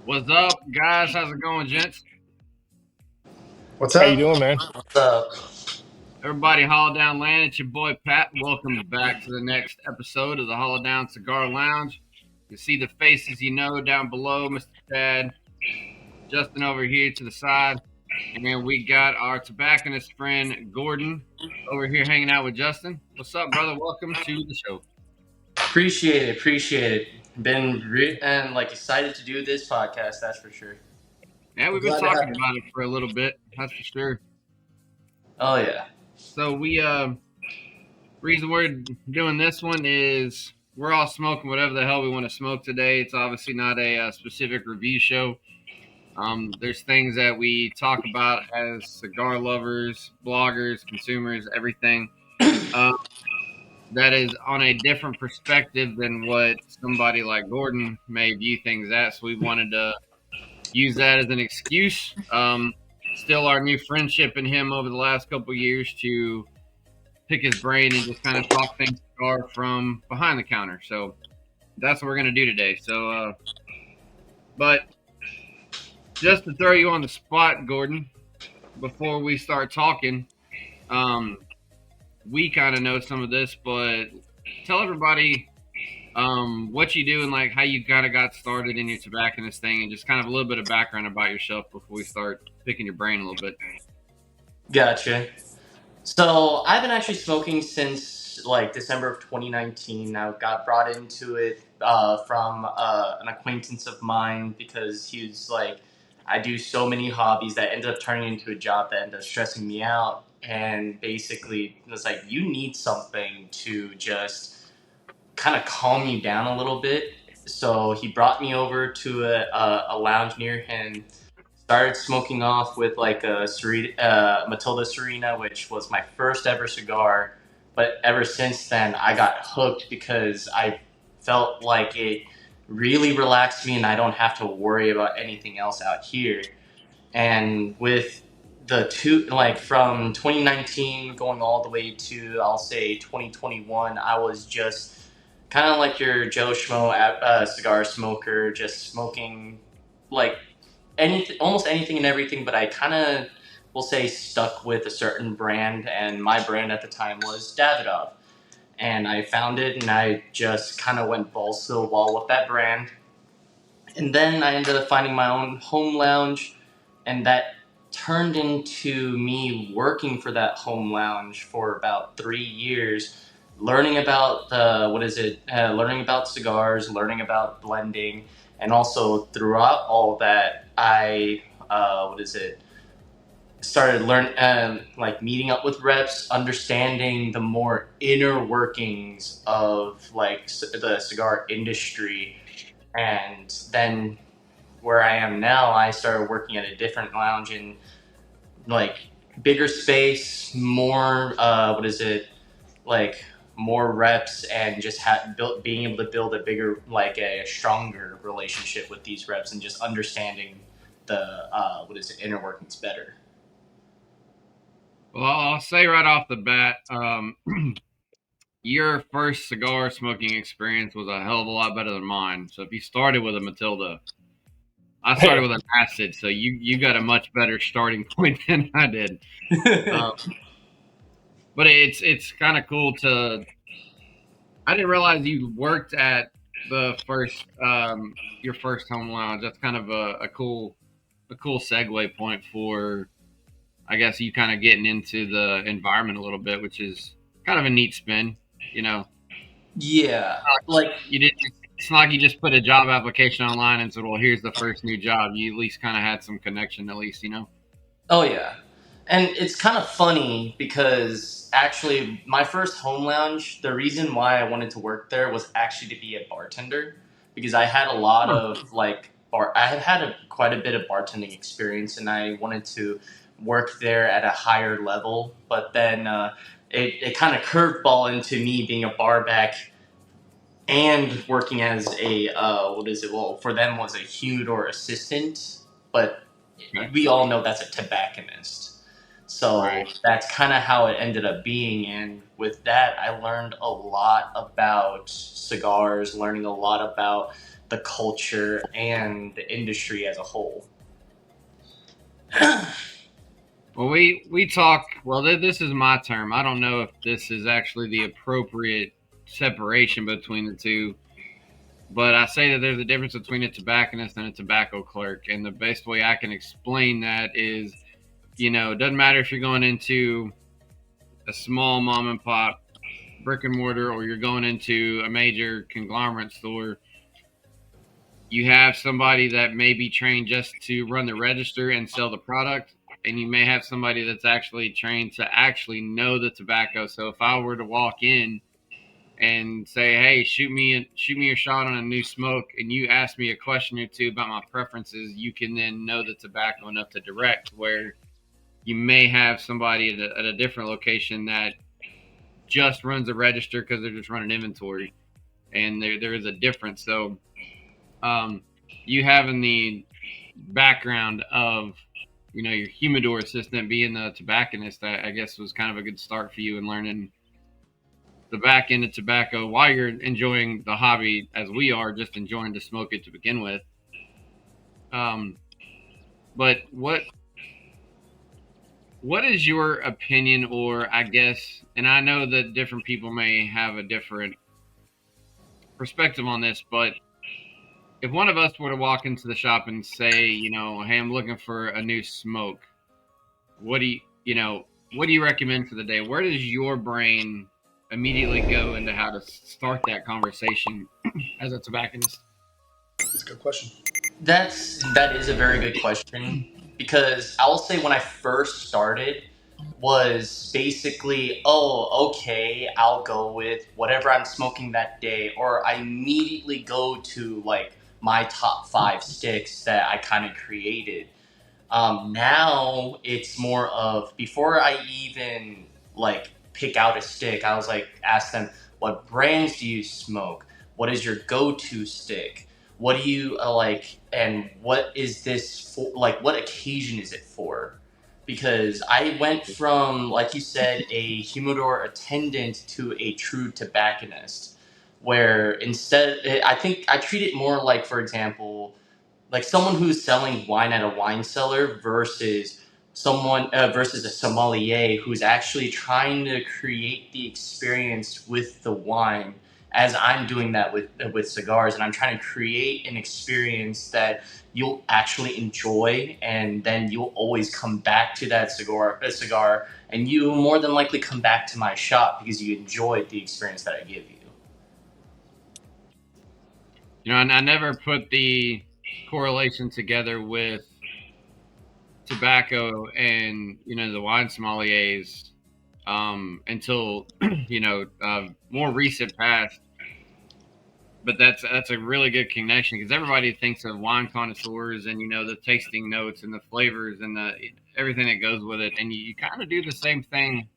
What's up, guys? How's it going, gents? What's How you up? doing, man? What's up? Everybody, Hollow Down Land. It's your boy Pat. Welcome back to the next episode of the Hollow Down Cigar Lounge. You see the faces you know down below, Mr. Chad, Justin over here to the side, and then we got our tobacconist friend Gordon over here hanging out with Justin. What's up, brother? Welcome to the show. Appreciate it. And like excited to do this podcast. That's for sure. Yeah, I'm we've been glad to talking have you. about it for a little bit. That's for sure. Oh yeah, So reason we're doing this one is we're all smoking whatever the hell we want to smoke today. It's obviously not a specific review show. There's things that we talk about as cigar lovers, bloggers, consumers, everything uh, that is on a different perspective than what somebody like Gordon may view things at. So we wanted to use that as an excuse. Still, our new friendship in him over the last couple of years to pick his brain and just kind of talk things cigar from behind the counter. So that's what we're gonna do today. But just to throw you on the spot, Gordon, before we start talking, um, we kind of know some of this, but tell everybody what you do and like how you kind of got started in your tobacconist thing, and just kind of a little bit of background about yourself before we start picking your brain a little bit. gotcha. So I've been actually smoking since like December of 2019. I got brought into it from an acquaintance of mine because he was like, I do so many hobbies that ended up turning into a job that ended up stressing me out. And basically, it was like, you need something to just kind of calm you down a little bit. So he brought me over to a lounge near him. Started smoking off with like a Matilda Serena, which was my first ever cigar. But ever since then, I got hooked because I felt like it really relaxed me, and I don't have to worry about anything else out here. And with the two, like from 2019 going all the way to I'll say 2021, I was just kind of like your Joe Schmo cigar smoker, just smoking like anything, almost anything and everything. But I kind of will say stuck with a certain brand, and my brand at the time was Davidoff. And I found it, and I just kind of went balls to the wall with that brand. And then I ended up finding my own home lounge, and that turned into me working for that home lounge for about 3 years, learning about learning about cigars, learning about blending, and also throughout all of that, I started like meeting up with reps, understanding the more inner workings of like the cigar industry, and then where I am now, I started working at a different lounge in like bigger space, more like more reps, and just being able to build a bigger, like a stronger relationship with these reps, and just understanding the inner workings better. Well, I'll say right off the bat, your first cigar smoking experience was a hell of a lot better than mine. So if you started with a Matilda, I started with an acid, so you got a much better starting point than I did. Um, but it's kind of cool to. I didn't realize you worked at the first your first home lounge. That's kind of a cool segue point for I guess you kind of getting into the environment a little bit, which is kind of a neat spin. You know, Yeah, like you didn't. It's not like you just put a job application online and said, "Well, here's the first new job." You at least kind of had some connection, at least, you know. oh yeah, and it's kind of funny because actually my first home lounge, the reason why I wanted to work there was actually to be a bartender, because I had a lot Huh. of like I have had quite a bit of bartending experience, and I wanted to work there at a higher level. But then it kind of curveball into me being a bar back and working as a well, for them was a humidor assistant, but Okay. we all know that's a tobacconist. So Right. that's kind of how it ended up being. And with that, I learned a lot about cigars, learning a lot about the culture and the industry as a whole. Well, we talk. Well, this is my term. I don't know if this is actually the appropriate separation between the two, but I say that there's a difference between a tobacconist and a tobacco clerk, and the best way I can explain that is, it doesn't matter if you're going into a small mom and pop brick and mortar or you're going into a major conglomerate store. You have somebody that may be trained just to run the register and sell the product, and you may have somebody that's actually trained to actually know the tobacco. So if I were to walk in and say, "Hey, shoot me a shot on a new smoke," and you ask me a question or two about my preferences, you can then know the tobacco enough to direct. Where you may have somebody at a different location that just runs a register because they're just running inventory, and there is a difference. So um, you having the background of your humidor assistant being the tobacconist, I guess was kind of a good start for you in learning the back end of tobacco while you're enjoying the hobby as we are, just enjoying to smoke it to begin with. Um, but what is your opinion, or I guess, and I know that different people may have a different perspective on this, but if one of us were to walk into the shop and say, "Hey, I'm looking for a new smoke," what do what do you recommend for the day? Where does your brain immediately go into how to start that conversation as a tobacconist? That's a good question. That is a very good question, because I will say when I first started was basically, oh, okay, I'll go with whatever I'm smoking that day, or I immediately go to like my top 5 sticks that I kind of created. Now it's more of, before I even like pick out a stick, I was like, ask them, what brands do you smoke? What is your go-to stick? What do you like? And what is this for? Like, what occasion is it for? Because I went from, like you said, a humidor attendant to a true tobacconist, where instead, I think I treat it more like, for example, like someone who's selling wine at a wine cellar versus someone versus a sommelier who's actually trying to create the experience with the wine, as I'm doing that with cigars, and I'm trying to create an experience that you'll actually enjoy, and then you'll always come back to that cigar, and you more than likely come back to my shop because you enjoyed the experience that I give you. I never put the correlation together with tobacco and the wine sommeliers until more recent past. But that's a really good connection because everybody thinks of wine connoisseurs and the tasting notes and the flavors and the everything that goes with it, and you kind of do the same thing.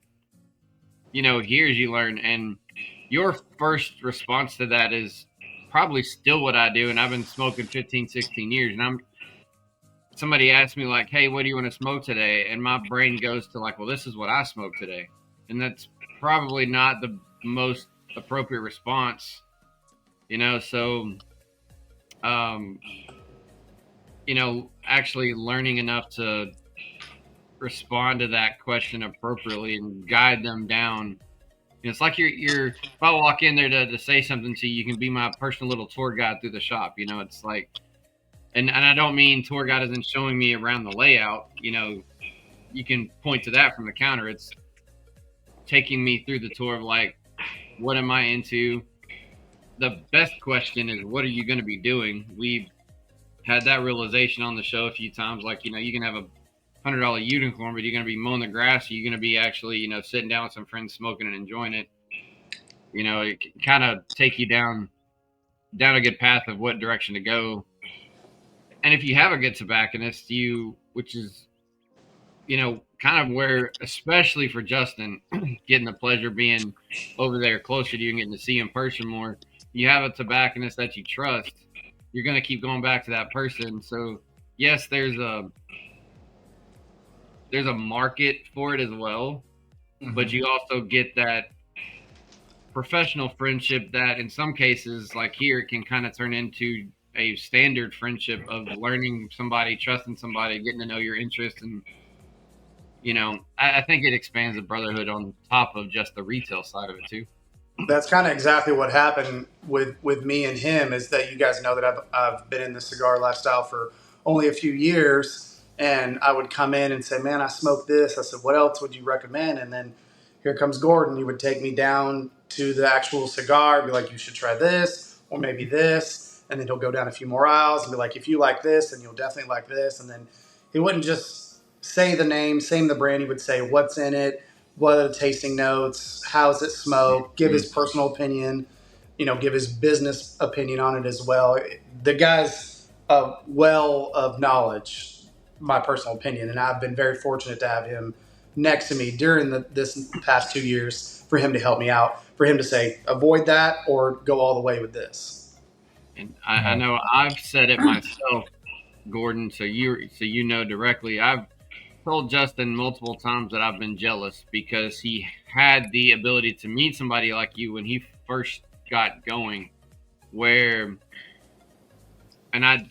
Here as you learn, and your first response to that is probably still what I do, and I've been smoking 15, 16 years, and somebody asks me like, "Hey, what do you want to smoke today?" And my brain goes to like, "Well, this is what I smoke today," and that's probably not the most appropriate response. So um, actually learning enough to respond to that question appropriately and guide them down. It's like if I walk in there to say something to you, you can be my personal little tour guide through the shop. It's like, and I don't mean tour guide isn't showing me around the layout. You can point to that from the counter. It's taking me through the tour of like, what am I into? The best question is, what are you going to be doing? We've had that realization on the show a few times. Like, you can have $100 unicorn, but you're going to be mowing the grass. Or you're going to be actually, sitting down with some friends, smoking and enjoying it. It can kind of take you down a good path of what direction to go. And if you have a good tobacconist, which is, kind of where, especially for Justin, getting the pleasure being over there closer to you and getting to see in person more, you have a tobacconist that you trust, you're going to keep going back to that person. So yes, there's a market for it as well, but you also get that professional friendship that in some cases, like here, can kind of turn into a standard friendship of learning somebody, trusting somebody, getting to know your interests, and I think it expands the brotherhood on top of just the retail side of it too. That's kind of exactly what happened with me and him. Is that you guys know that I've been in the cigar lifestyle for only a few years, and I would come in and say, "Man, I smoked this." I said, "What else would you recommend?" And then here comes Gordon. He would take me down to the actual cigar, be like, "You should try this, or maybe this," and then he'll go down a few more aisles and be like, "If you like this, then you'll definitely like this." And then he wouldn't just say the name, say the brand. He would say what's in it, what are the tasting notes, how's it smoke, give his personal opinion, give his business opinion on it as well. The guy's a well of knowledge, my personal opinion, and I've been very fortunate to have him next to me during this past 2 years for him to help me out, for him to say, avoid that or go all the way with this. And I know I've said it myself, Gordon, so you know directly. I've told Justin multiple times that I've been jealous because he had the ability to meet somebody like you when he first got going. Where, and I've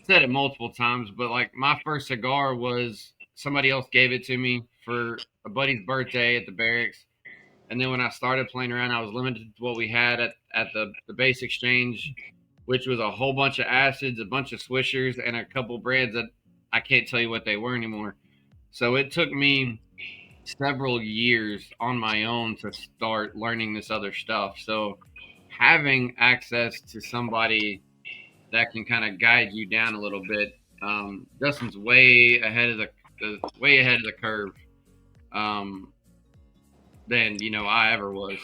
said it multiple times, but like my first cigar was somebody else gave it to me for a buddy's birthday at the barracks. And then when I started playing around, I was limited to what we had at the base exchange, which was a whole bunch of acids, a bunch of swishers, and a couple brands that I can't tell you what they were anymore. So it took me several years on my own to start learning this other stuff. So having access to somebody that can kind of guide you down a little bit, Justin's way ahead of the curve um, than I ever was.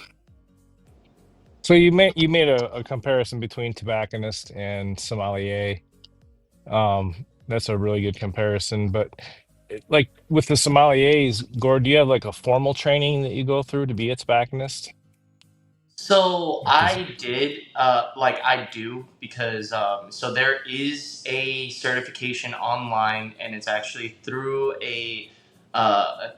So you made a comparison between tobacconist and sommelier. That's a really good comparison. But like with the sommeliers, Gord, do you have like a formal training that you go through to be a tobacconist? So I did, like I do, because so there is a certification online, and it's actually through uh,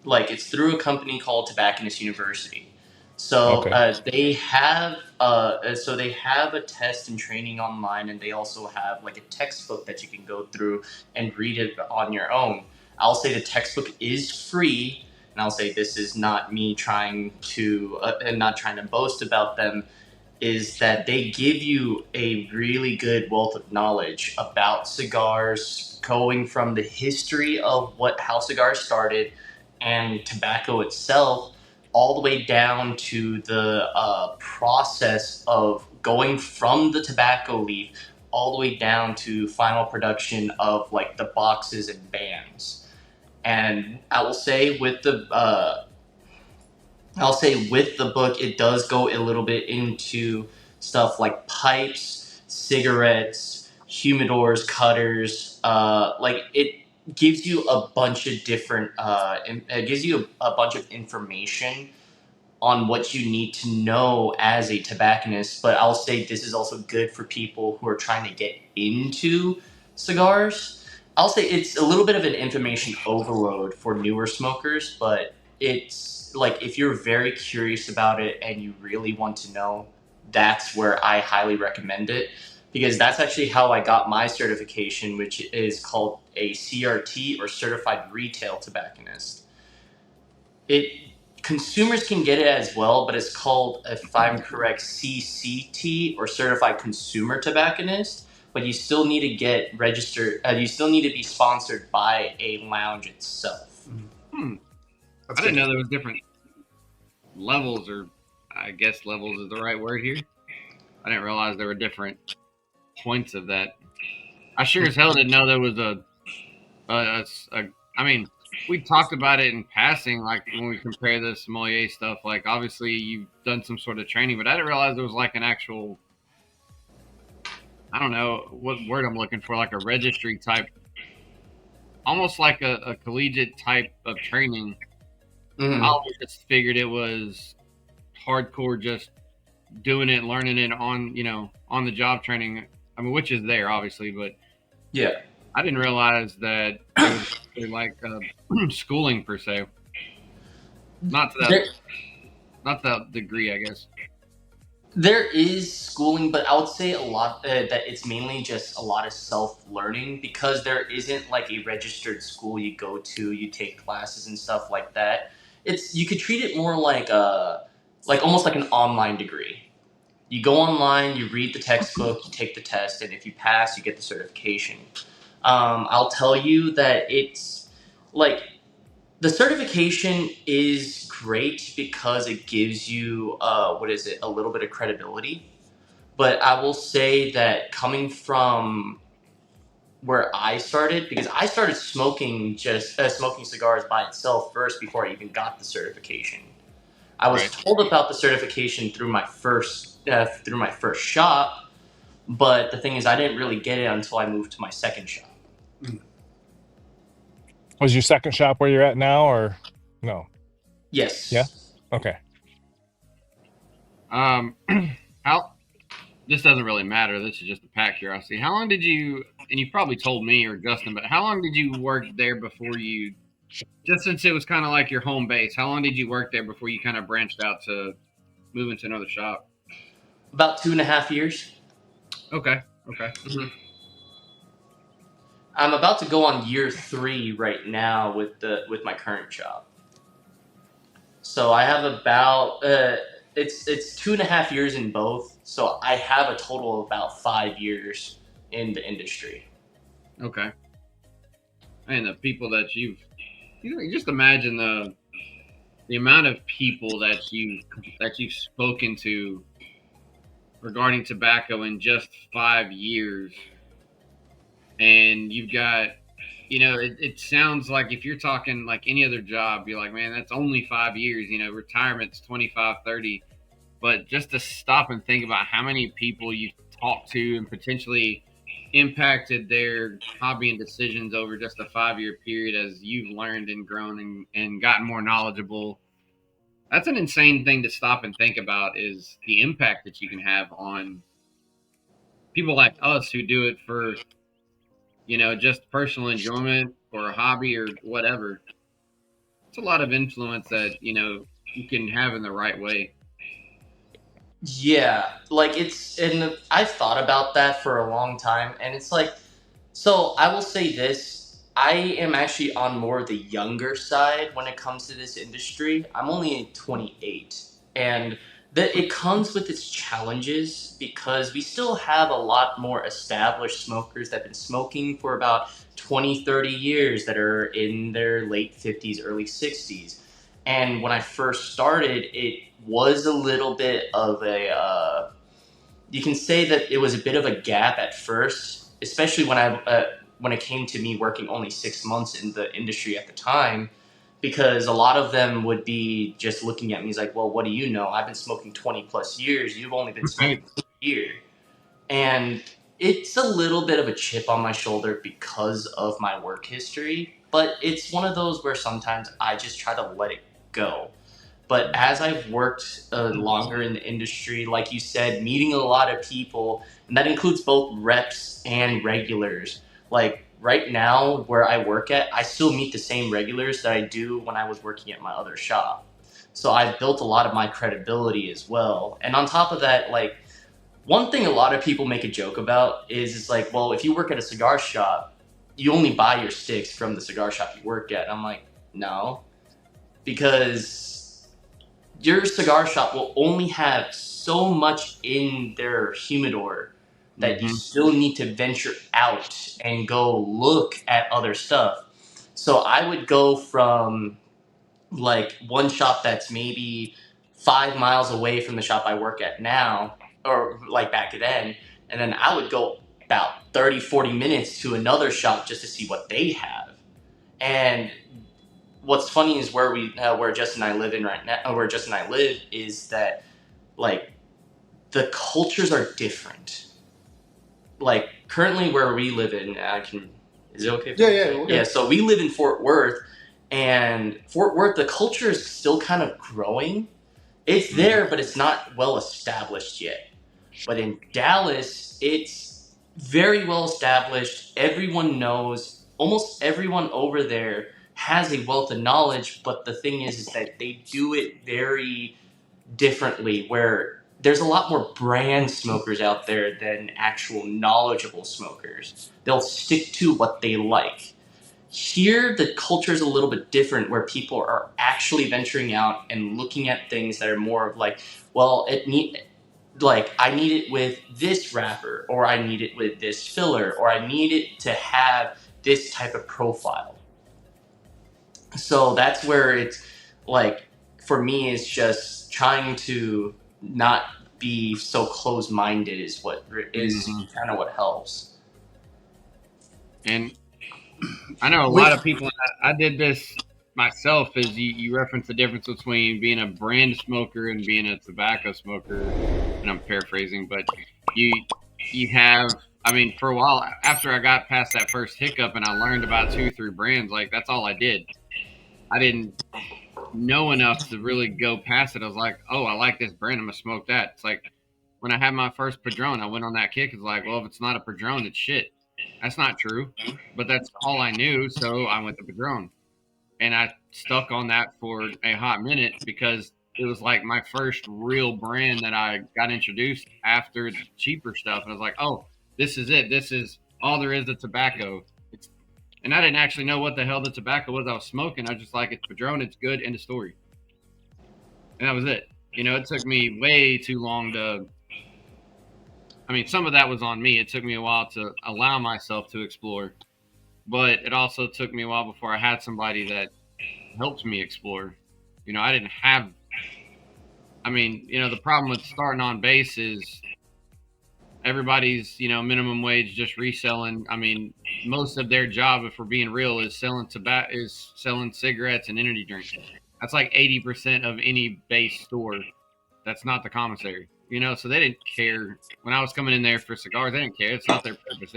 it's through a company called Tobacconist University. So Okay. they have a test and training online, and they also have like a textbook that you can go through and read it on your own. I'll say the textbook is free, and I'll say this is not me trying to and not trying to boast about them, is that they give you a really good wealth of knowledge about cigars, going from the history of how cigars started and tobacco itself, all the way down to the process of going from the tobacco leaf all the way down to final production of like the boxes and bands. And I'll say with the book, it does go a little bit into stuff like pipes, cigarettes, humidors, cutters. Like it gives you a bunch of different. It gives you a bunch of information on what you need to know as a tobacconist. But I'll say this is also good for people who are trying to get into cigars. I'll say it's a little bit of an information overload for newer smokers, but it's like if you're very curious about it and you really want to know, that's where I highly recommend it, because that's actually how I got my certification, which is called a CRT, or Certified Retail Tobacconist. It Consumers can get it as well, but it's called, if I'm correct, CCT, or Certified Consumer Tobacconist. But you still need to get registered. You still need to be sponsored by a lounge itself. Hmm. That's I didn't good. know there was different levels, or I guess levels is the right word here. I didn't realize there were different points of that. I sure as hell didn't know there was I mean, we talked about it in passing, like when we compare the sommelier stuff. Like, obviously, you've done some sort of training, but I didn't realize there was like an actual, I don't know what word I'm looking for, like a registry type, almost like a collegiate type of training. I Mm-hmm. always just figured it was hardcore, just doing it, learning it on, on the job training. I mean, which is there, obviously, but Yeah. I didn't realize that there was like schooling per se. Not to that, There, not to that degree, I guess. There is schooling, but I would say a lot that it's mainly just a lot of self-learning because there isn't like a registered school you go to, you take classes and stuff like that. It's you could treat it more like almost like an online degree. You go online, you read the textbook, you take the test, and if you pass, you get the certification. I'll tell you that it's like the certification is great because it gives you what is it, a little bit of credibility. But I will say that coming from where I started, because I started smoking just smoking cigars by itself first before I even got the certification. I was Right. told about the certification through my first shop, but the thing is, I didn't really get it until I moved to my second shop. Was your second shop where you're at now, or no? Yeah. Yes. Okay. How this doesn't really matter. This is just a pack curiosity. How long did you? And you probably told me or Justin, but how long did you work there before you? Just since it was kind of like your home base, how long did you work there before you kind of branched out to move into another shop? About 2.5 years. Okay. Okay. Mhm. I'm about to go on year 3 right now with my current job. So I have about it's 2.5 years in both. So I have a total of about 5 years in the industry. Okay. And the people that you just imagine the amount of people that you've spoken to regarding tobacco in just 5 years, and you've got it sounds like if you're talking like any other job, you're like, man, that's only 5 years. Retirement's 25, 30. But just to stop and think about how many people you've talked to and potentially impacted their hobby and decisions over just a 5 year period as you've learned and grown and gotten more knowledgeable. That's an insane thing to stop and think about, is the impact that you can have on people like us who do it for, just personal enjoyment or a hobby or whatever. It's a lot of influence that, you can have in the right way. Yeah, like and I've thought about that for a long time, and it's like, so I will say this: I am actually on more the younger side when it comes to this industry. I'm only 28, and that it comes with its challenges because we still have a lot more established smokers that have been smoking for about 20, 30 years that are in their late 50s, early 60s. And when I first started, it was a little bit of you can say that it was a bit of a gap at first, especially when it came to me working only 6 months in the industry at the time, because a lot of them would be just looking at me as like, well, what do you know? I've been smoking 20 plus years. You've only been smoking Right. a year. And it's a little bit of a chip on my shoulder because of my work history, but it's one of those where sometimes I just try to let it go. But as I've worked longer in the industry, like you said, meeting a lot of people, and that includes both reps and regulars. Like right now, where I work at, I still meet the same regulars that I do when I was working at my other shop. So I've built a lot of my credibility as well. And on top of that, like one thing a lot of people make a joke about is it's like, well, if you work at a cigar shop, you only buy your sticks from the cigar shop you work at. And I'm like, no, because your cigar shop will only have so much in their humidor that you Mm-hmm. still need to venture out and go look at other stuff. So I would go from like one shop that's maybe 5 miles away from the shop I work at now, or like back then, and then I would go about 30, 40 minutes to another shop just to see what they have. And what's funny is where Justin and I live in right now, where Justin and I live is that like the cultures are different. Like currently where we live in, is it okay? Yeah. So we live in Fort Worth, and Fort Worth, the culture is still kind of growing. It's there, but it's not well established yet. But in Dallas, it's very well established. Everyone knows, almost everyone over there has a wealth of knowledge, but the thing is that they do it very differently, where there's a lot more brand smokers out there than actual knowledgeable smokers. They'll stick to what they like. Here, the culture is a little bit different, where people are actually venturing out and looking at things that are more of like, well, I need it with this wrapper, or I need it with this filler, or I need it to have this type of profile. So that's where it's like, for me, it's just trying to not be so close-minded is what is kind of what helps. And I know a lot of people. I did this myself. Is you reference the difference between being a brand smoker and being a tobacco smoker, and I'm paraphrasing, but you have. I mean, for a while after I got past that first hiccup and I learned about 2 or 3 brands, like that's all I did. I didn't know enough to really go past it. I was like, oh, I like this brand. I'm gonna smoke that. It's like when I had my first Padron, I went on that kick. It's like, well, if it's not a Padron, it's shit. That's not true, but that's all I knew. So I went to Padron, and I stuck on that for a hot minute because it was like my first real brand that I got introduced after the cheaper stuff. And I was like, oh, this is it. This is all there is to tobacco. And I didn't actually know what the hell the tobacco was I was smoking. I was just like, it's Padron, it's good, end of story. And that was it. It took me way too long to. I mean, some of that was on me. It took me a while to allow myself to explore, but it also took me a while before I had somebody that helped me explore. I didn't have. I mean, the problem with starting on base is everybody's, minimum wage just reselling. I mean, most of their job, if we're being real, is selling tobacco, is selling cigarettes and energy drinks. That's like 80% of any base store. That's not the commissary. So they didn't care when I was coming in there for cigars. They didn't care. It's not their purpose.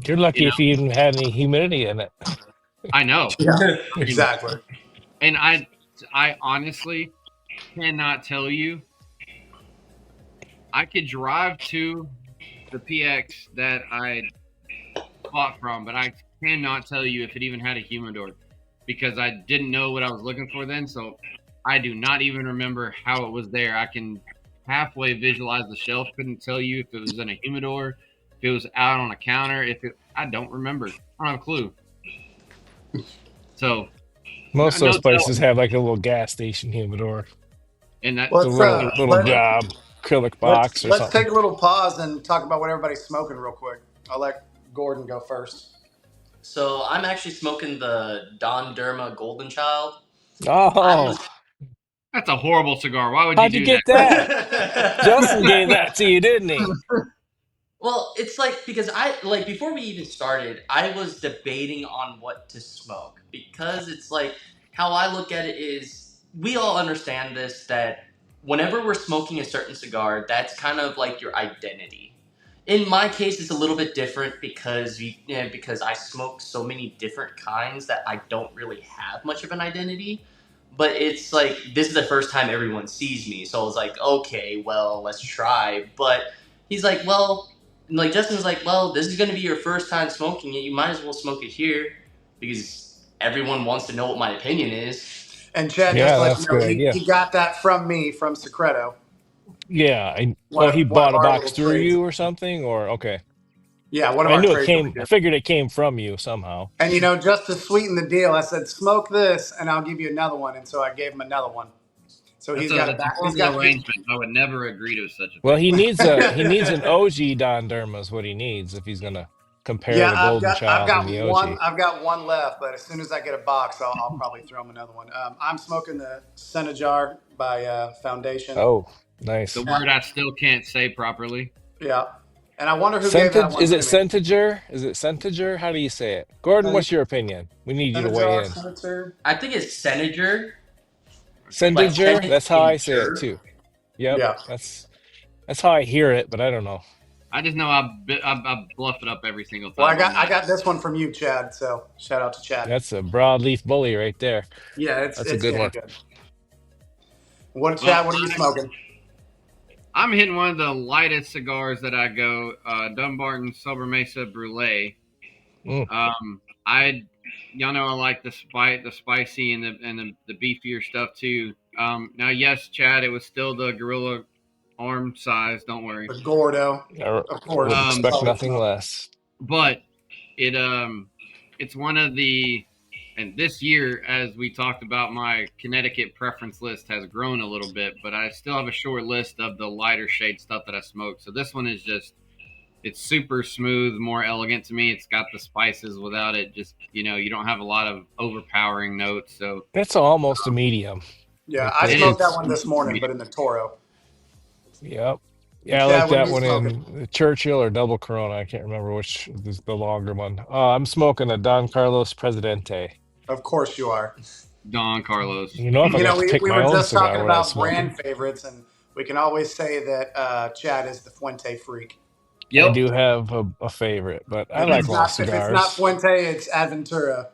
You're lucky if you even had any humidity in it. I know. Yeah, exactly. And I honestly cannot tell you. I could drive to the PX that I bought from, but I cannot tell you if it even had a humidor because I didn't know what I was looking for then. So I do not even remember how it was there. I can halfway visualize the shelf. Couldn't tell you if it was in a humidor, if it was out on a counter. I don't remember. I don't have a clue. So most of those places have like a little gas station humidor, and that's Let's, a little job acrylic box or let's something. take a little pause and talk about what everybody's smoking real quick. I'll let Gordon go first. So I'm actually smoking the Don Derma Golden Child. Oh, that's a horrible cigar. Why would how'd you you do get that? Justin gave that to you, didn't he? Well, it's like, because before we even started, I was debating on what to smoke, because it's like, how I look at it is, we all understand this, that whenever we're smoking a certain cigar, that's kind of like your identity. In my case, it's a little bit different because because I smoke so many different kinds that I don't really have much of an identity. But it's like, this is the first time everyone sees me, so I was like, okay, well, let's try. But he's like, well, like Justin's like, well, this is going to be your first time smoking it. You might as well smoke it here because everyone wants to know what my opinion is. And Chad, Yeah, just to let that's you a know, good idea. he got that from me, from Secreto. Yeah. He One of bought a our box little through trades. you or something, or okay. Yeah, one of I our knew it trades. came. I figured it came from you somehow. And just to sweeten the deal, I said, "Smoke this, and I'll give you another one." And so I gave him another one. So That's he's got a he's horrible got arrangement. I would never agree to such a thing. Well, he needs an OG Don Derma is what he needs if he's gonna compare Yeah, the I've Golden got Child and the OG. I've got one left, but as soon as I get a box, I'll probably throw him another one. I'm smoking the Cigar by Foundation. Oh, nice. The word I still can't say properly. Yeah, and I wonder who gave that one Is to it me. Centager? Is it Centager? How do you say it? Gordon, what's your opinion? We need you to weigh in. Senator. I think it's Senator. Centager? That's how I say it too. Yep. Yeah. That's how I hear it, but I don't know. I just know I bluff it up every single time. Well, I got this one from you, Chad. So shout out to Chad. That's a broadleaf bully right there. Yeah, that's a good one. Good. Chad, what are you smoking? I'm hitting one of the lightest cigars that I go, Dumbarton Sober Mesa Brulee. Y'all know I like the spicy and the beefier stuff too. Now, yes, Chad, it was still the Guerrilla arm size. Don't worry. The Gordo, I of course. would expect Always nothing smoke. less. But it's one of the, and this year, as we talked about, my Connecticut preference list has grown a little bit, but I still have a short list of the lighter shade stuff that I smoke. So this one is just, it's super smooth, more elegant to me. It's got the spices without it. Just, you don't have a lot of overpowering notes. So That's almost a medium. Yeah, I smoked that one this morning, medium. but in the Toro. Yep. And Yeah, I Chad, like what are that you one smoking? in Churchill or Double Corona. I can't remember which is the longer one. I'm smoking a Don Carlos Presidente. Of course you are. Don Carlos. You know, if I got to pick We my were own just cigar, talking what I about smoke. brand favorites, and we can always say that Chad is the Fuente freak. I Yep. do have a favorite, but I like all If it's not cigars. Fuente, it's Aventura.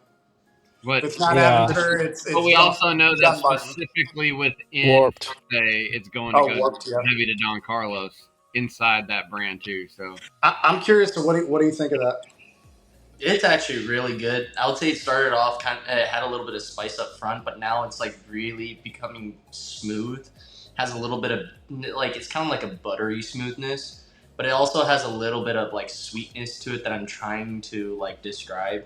But If it's not Yeah, Aventura, but we also know that Dunbarton. specifically within Warped. Fuente, it's going to go Warped, yeah. heavy to Don Carlos inside that brand too. So I'm curious to what do you think of that? It's actually really good. I would say it started off it had a little bit of spice up front, but now it's like really becoming smooth. Has a little bit of it's kind of like a buttery smoothness, but it also has a little bit of like sweetness to it that I'm trying to like describe.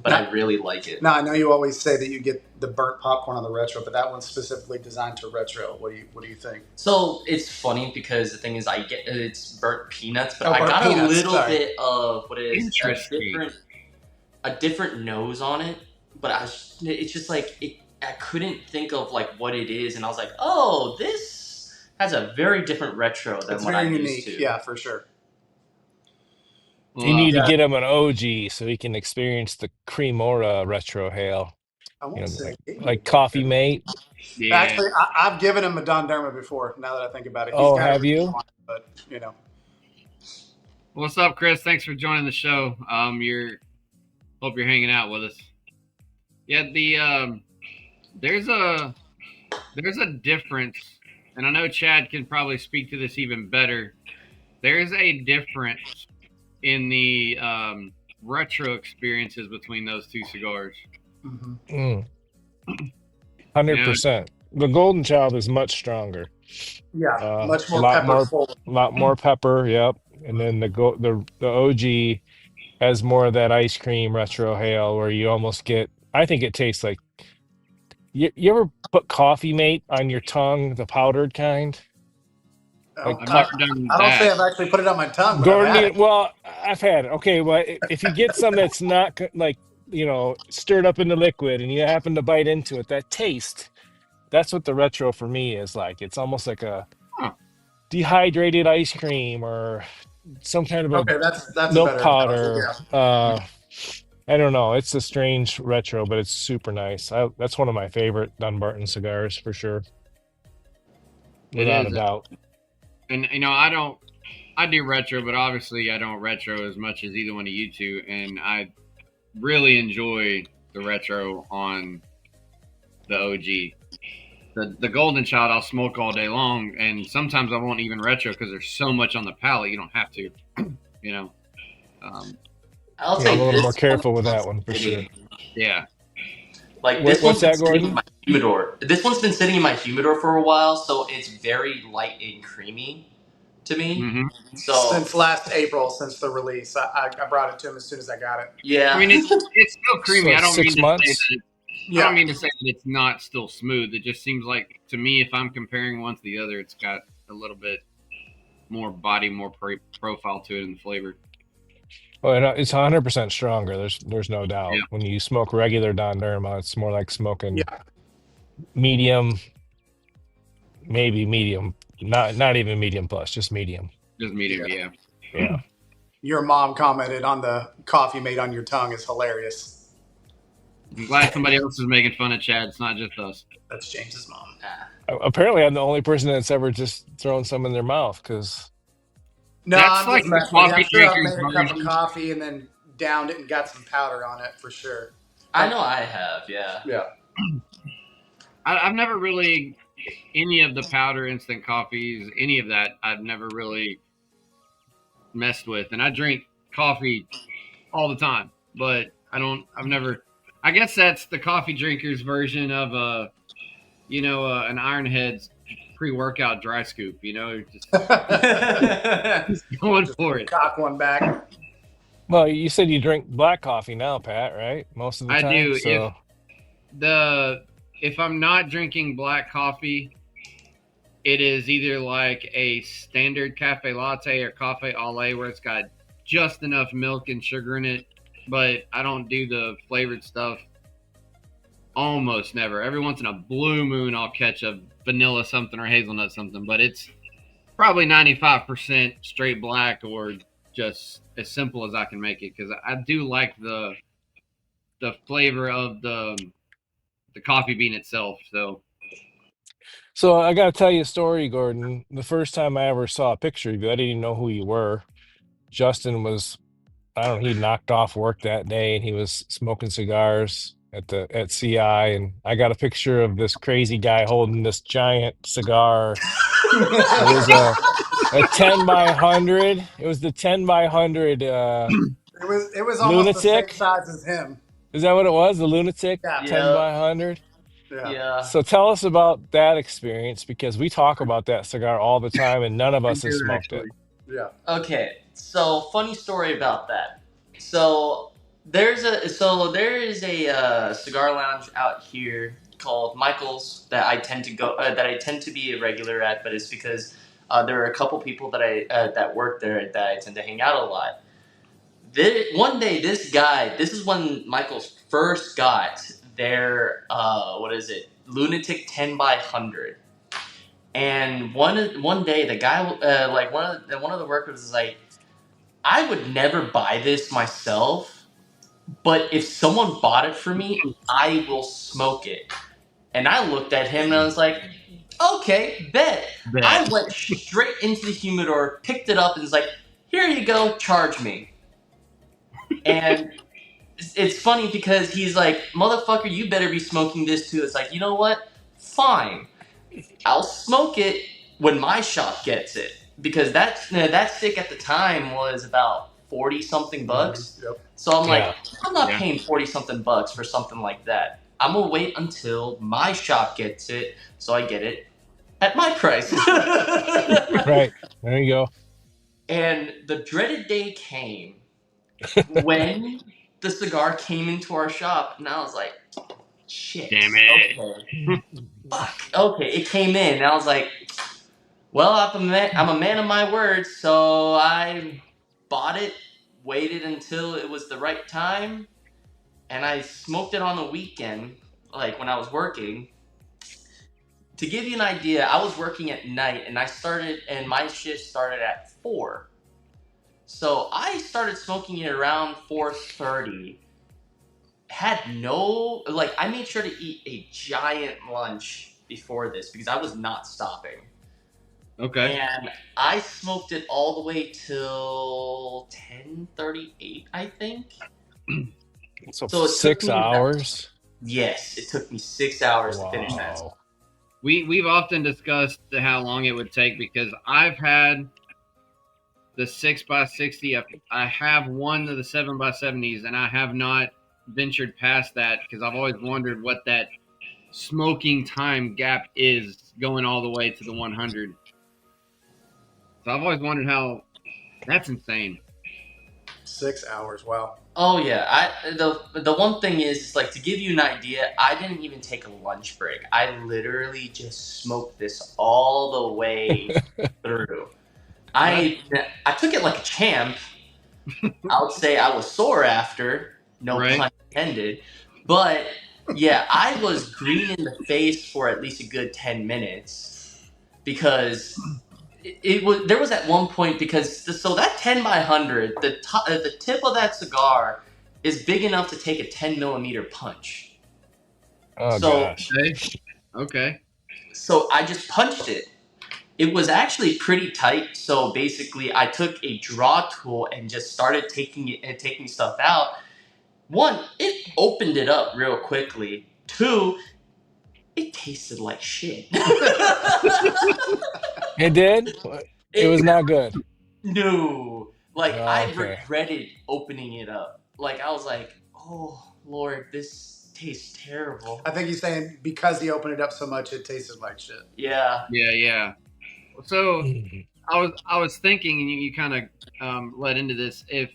But I really like it. Now I know you always say that you get the burnt popcorn on the retro, but that one's specifically designed to retro. What do you think? So it's funny because the thing is, I get it's burnt peanuts, but I burnt got peanuts, a little sorry. bit of what is Interesting. a different nose on it. But it's just like I couldn't think of like what it is, and I was like, oh, this has a very different retro than It's what very I'm unique. used to. Yeah, for sure. You need to Yeah. get him an OG so he can experience the Cremora retro hail. I won't say Like Coffee Mate. yeah. Actually, I've given him a Don Derma before. Now that I think about it, he's Oh, got have you? on it, but What's up, Chris? Thanks for joining the show. Hope you're hanging out with us. Yeah, there's a difference, and I know Chad can probably speak to this even better. There's a difference in the retro experiences between those two cigars. 100%. The Golden Child is much stronger. Yeah, much more lot more pepper. Yep. And then the OG has more of that ice cream retro hail where you almost get. I think it tastes like. You ever put Coffee Mate on your tongue, the powdered kind? I've never done I don't that. say I've actually put it on my tongue, but Gordon, I've had it. well, I've had it. Okay, well, if you get some that's not like stirred up in the liquid, and you happen to bite into it, that taste. That's what the retro for me is like. It's almost like a dehydrated ice cream or some kind of that's milk a better powder. yeah. I don't know. It's a strange retro, but it's super nice. That's one of my favorite Dunbarton cigars for sure. Without a doubt. And I do retro, but obviously I don't retro as much as either one of you two. And I really enjoy the retro on the OG. The Golden Child I'll smoke all day long, and sometimes I won't even retro because there's so much on the palate you don't have to, I'll say I'm a little this more careful with that one for sure. Yeah. Like this What's one's that, been sitting Gordon? in my humidor. This one's been sitting in my humidor for a while, so it's very light and creamy to me. Mm-hmm. So since last April, since the release, I brought it to him as soon as I got it. Yeah, I mean it's still creamy. So I don't 6 mean months. to say that. I don't mean to say that it's not still smooth. It just seems like to me, if I'm comparing one to the other, it's got a little bit more body, more profile to it in the flavor. Oh, and it's 100% stronger. There's no doubt. Yeah. When you smoke regular Don Derma, it's more like smoking medium, maybe medium, not even medium plus, just medium. Just medium, yeah. Your mom commented on the Coffee Mate on your tongue is hilarious. I'm glad somebody else is making fun of Chad. It's not just us. That's James's mom. Apparently, I'm the only person that's ever just thrown some in their mouth because. No, that's I'm like just messing coffee with you. I've drinkers made a cup of coffee and then downed it and got some powder on it for sure. I know I have, yeah. Yeah. I've never really any of the powder instant coffees, any of that. I've never really messed with, and I drink coffee all the time, but I've never. I guess that's the coffee drinkers version of an Ironhead's pre-workout dry scoop. You know, just Yeah. just going Just for it. cock one back. Well, you said you drink black coffee now, Pat, right? Most of the I time. do. So The if I'm not drinking black coffee, it is either like a standard cafe latte or cafe au lait where it's got just enough milk and sugar in it. But I don't do the flavored stuff almost never. Every once in a blue moon, I'll catch a vanilla something or hazelnut something, but it's probably 95% straight black or just as simple as I can make it because I do like the flavor of the coffee bean itself. So So I got to tell you a story, Gordon. The first time I ever saw a picture of you, I didn't even know who you were. Justin was, I don't know, he knocked off work that day and he was smoking cigars at CI, and I got a picture of this crazy guy holding this giant cigar. It was a 10 by 100. It was the 10 by 100 It was almost the same lunatic. size as him. Is that what it was? The lunatic Yeah. 10 Yep. by 100. Yeah. Yeah. So tell us about that experience because we talk about that cigar all the time and none of I us has do smoked it. actually. Yeah. Okay, so funny story about that. So there is a cigar lounge out here called Michael's that I tend to be a regular at, but it's because there are a couple people that work there that I tend to hang out a lot. One day, this is when Michael's first got their what is it, Lunatic 10 by 100. And one day, the guy, like one of the workers was like, I would never buy this myself, but if someone bought it for me, I will smoke it. And I looked at him and I was like, okay, bet. I Bet. went straight into the humidor, picked it up, and was like, here you go, charge me. And it's funny because he's like, motherfucker, you better be smoking this too. It's like, you know what? Fine. I'll smoke it when my shop gets it because that stick at the time was about 40 something bucks. Yep. So I'm like, Yeah. I'm not Yeah. paying 40 something bucks for something like that. I'm gonna wait until my shop gets it, so I get it at my price. Right. There you go. And the dreaded day came when the cigar came into our shop, and I was like, shit. Damn it. Okay. Fuck. Okay, it came in, and I was like, well, I'm a man of my words, so I bought it, waited until it was the right time, and I smoked it on the weekend, like when I was working. To give you an idea, I was working at night, and my shift started at 4. So I started smoking it around 4:30. I made sure to eat a giant lunch before this because I was not stopping. Okay. And I smoked it all the way till 10:38, I think. So So it took 6 me hours. yes, it took me 6 hours to finish that. Wow. We've often discussed how long it would take because I've had the 6x60. I have one of the 7x70s, and I have not ventured past that because I've always wondered what that smoking time gap is going all the way to the 100. So I've always wondered how that's insane. 6 hours. Wow. Oh yeah, the one thing is like to give you an idea, I didn't even take a lunch break. I literally just smoked this all the way through. I took it like a champ. I would say I was sore after, no Right. pun intended. But yeah, I was green in the face for at least a good 10 minutes because it was there was at one point because so that 10 by 100, the tip of that cigar is big enough to take a 10 millimeter punch. Oh So gosh. Okay. so I just punched it. It was actually pretty tight, so basically I took a draw tool and just started taking stuff out. One, it opened it up real quickly. Two, it tasted like shit. It did? It was not good. No. Like I Okay. regretted opening it up. Like I was like, "Oh, Lord, this tastes terrible. I think he's saying because he opened it up so much, it tasted like shit. Yeah. Yeah. So I was thinking, and you kind of led into this. If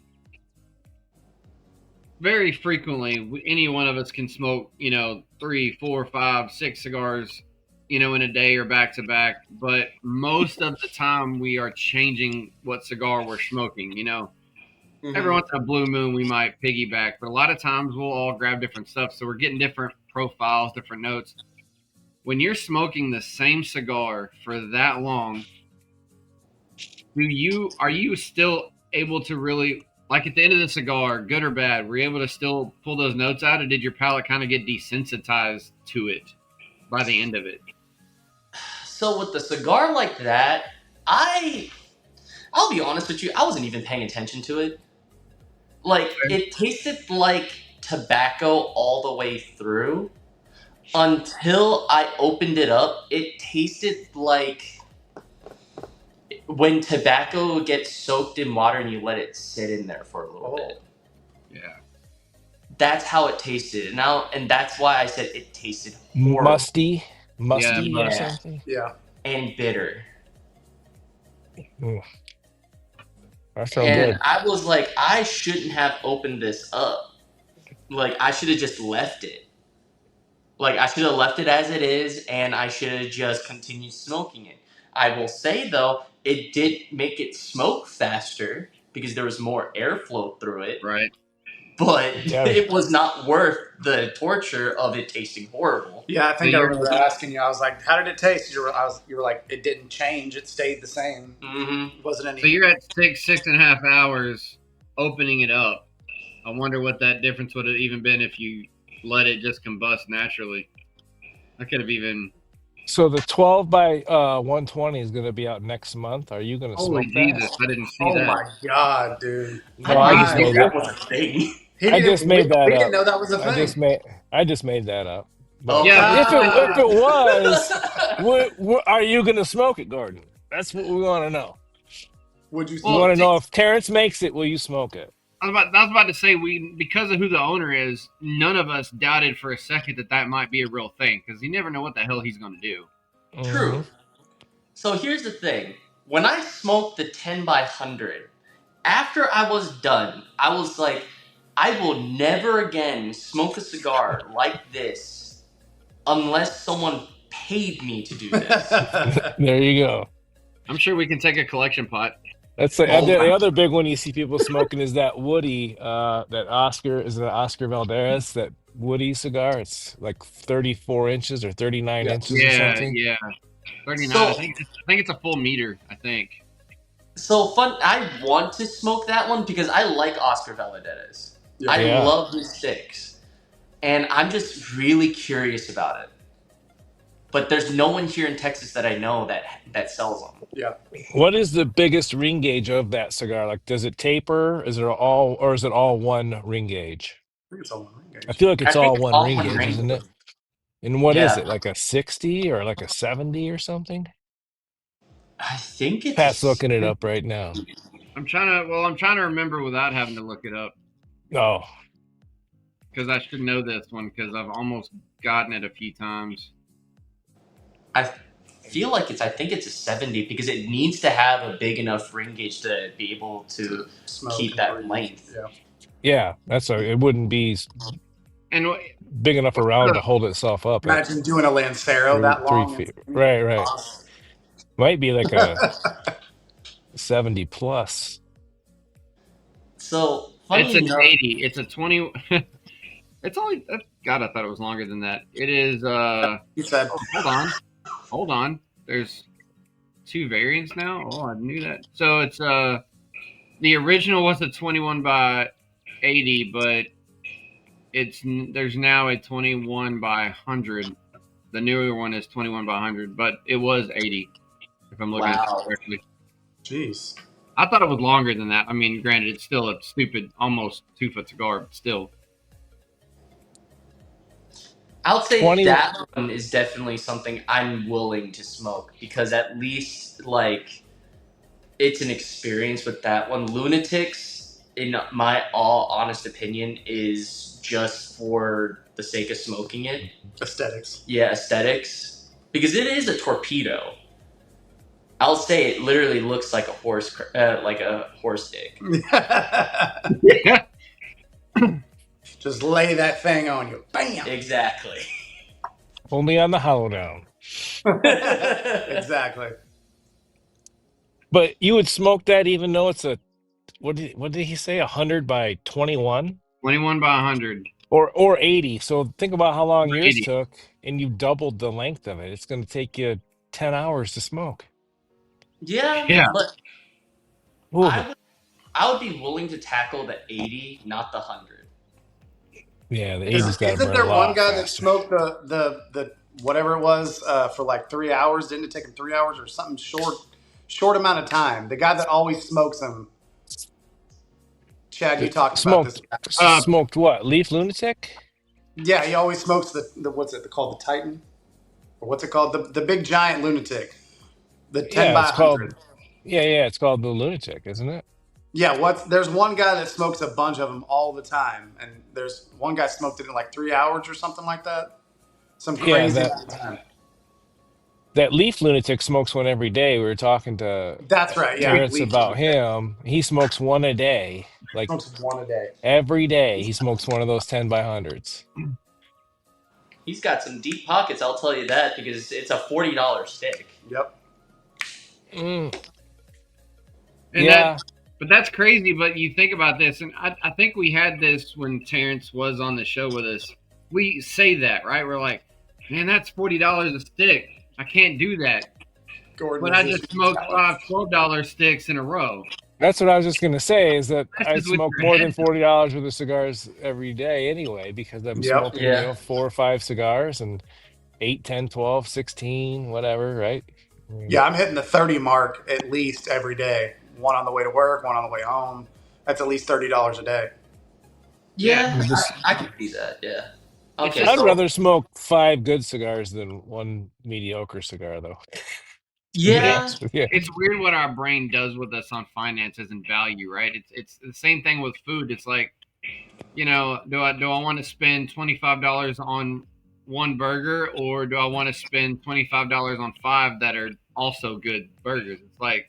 very frequently any one of us can smoke, 3, 4, 5, 6 cigars, in a day or back to back, but most of the time we are changing what cigar we're smoking. Every once in a blue moon we might piggyback, but a lot of times we'll all grab different stuff, so we're getting different profiles, different notes. When you're smoking the same cigar for that long, are you still able to really, like, at the end of the cigar, good or bad, were you able to still pull those notes out, or did your palate kind of get desensitized to it by the end of it? So with the cigar like that, I'll be honest with you, I wasn't even paying attention to it. Like, it tasted like tobacco all the way through until I opened it up. It tasted like when tobacco gets soaked in water and you let it sit in there for a little bit. Yeah. That's how it tasted. And that's why I said it tasted horrible. Musty Yeah. or something. Yeah. And bitter. That's so And good. I was like, I shouldn't have opened this up. Like, I should have just left it. Like, I should have left it as it is, and I should have just continued smoking it. I will say, though, it did make it smoke faster because there was more airflow through it. Right. But it was not worth the torture of it tasting horrible. Yeah, I think I remember asking you. I was like, "How did it taste?" You were like, "It didn't change. It stayed the same. Mm-hmm. It wasn't any." So you're at 6.5 hours opening it up. I wonder what that difference would have even been if you let it just combust naturally. I could have even. So the 12 by 120 is going to be out next month. Are you going to Holy smoke Jesus! that? I didn't see Oh that. my god, dude! No, I just made that that. was a thing. I just made that we up. didn't know that was a thing. I just made that up. Oh, Yeah. If it was, are you going to smoke it, Gordon? That's what we want to know. Would you? We want to know if Terrence makes it, will you smoke it? I was about to say, because of who the owner is, none of us doubted for a second that might be a real thing, because you never know what the hell he's going to do. True. Mm-hmm. So here's the thing. When I smoked the 10 by 100, after I was done, I was like, I will never again smoke a cigar like this unless someone paid me to do this. There you go. I'm sure we can take a collection pot. That's the other big one you see people smoking is that Woody, that Oscar Valdez, that Woody cigar. It's like 34 inches or 39 inches or something. Yeah. 39. So- I think it's a full meter. I think. So fun. I want to smoke that one because I like Oscar Valdez. Yeah. I love his sticks. And I'm just really curious about it. But there's no one here in Texas that I know that sells them. Yeah. What is the biggest ring gauge of that cigar? Like, does it taper? Is it all one ring gauge? I think it's all one ring gauge. I feel like it's I think all it's one all ring one gauge, ring isn't gauge. it? And what is Yeah. it? Like a 60 or like a 70 or something? I think it's Pat's looking it up right now. I'm trying to remember without having to look it up, Oh, because I should know this one because I've almost gotten it a few times. I feel like I think it's a 70 because it needs to have a big enough ring gauge to be able to Smoke keep and that breathe. length. Yeah. yeah. It wouldn't be And big enough around to hold itself up. At Imagine doing a Lancero that 3 long. feet. Right. Might be like a 70 plus. So funny it's an enough, 80. It's a 20. It's only. God, I thought it was longer than that. It is. He said, Hold on. There's 2 variants now. Oh, I knew that. So it's the original was a 21 by 80, but there's now a 21 by 100. The newer one is 21 by 100, but it was 80. If I'm looking at it correctly. "Jeez." I thought it was longer than that. I mean, granted, it's still a stupid, almost 2-foot cigar, but still. I'll say 20 that one is definitely something I'm willing to smoke because at least like it's an experience with that one. Lunatics, in my all honest opinion, is just for the sake of smoking it. Aesthetics. Yeah, aesthetics. Because it is a torpedo. I'll say it literally looks like like a horse dick. Yeah. Just lay that thing on you. Bam! Exactly. Only on the hollow down. Exactly. But you would smoke that even though it's a what did he say? 100 by 21 21 by 100 or 80. So think about how long or yours 80. took, and you doubled the length of it. It's going to take you 10 hours to smoke. Yeah, Yeah. but Ooh, I would be willing to tackle the 80, not the 100. yeah, the Because 80's got to isn't burn a there one lot guy that faster. smoked the whatever it was for like 3 hours? Didn't it take him 3 hours or something short amount of time? The guy that always smokes them. Chad, you talked about this Smoked guy. Uh, smoked what? Leaf lunatic? Yeah, he always smokes the what's it called, the Titan, or what's it called, the big giant lunatic, the 10 Yeah, by it's called 100. yeah, it's called the lunatic, isn't it? Yeah, there's one guy that smokes a bunch of them all the time, and there's one guy smoked it in like 3 hours or something like that. Some Yeah, crazy amount of time. that leaf lunatic smokes one every day. We were talking to That's right. Yeah, Terrence Leaf about lunatic him. He smokes one a day. Like smokes one a day. every day he smokes one of those 10 by hundreds. He's got some deep pockets, I'll tell you that, because it's a $40 stick. Yep. Mm, and that, yeah. but that's crazy. But you think about this, and I think we had this when Terrence was on the show with us. We say that, right? We're like, man, that's $40 a stick. I can't do that. Gordon But is I just just smoked jealous. five $12 sticks in a row. That's what I was just gonna say is that I Messes with smoke your more than head. $40 worth of cigars every day anyway, because I'm Yep. smoking, Yeah. 4 or 5 cigars and 8, 10, 12, 16, whatever, right? I mean, Yeah, I'm hitting the 30 mark at least every day. One on the way to work, one on the way home. That's at least $30 a day. Yeah, Yeah, this I can see that, yeah. it's Okay, just I'd so, rather smoke 5 good cigars than one mediocre cigar, though, to be yeah, honest with you. it's weird what our brain does with us on finances and value, right? It's the same thing with food. It's like, do I want to spend $25 on one burger, or do I want to spend $25 on five that are also good burgers? It's like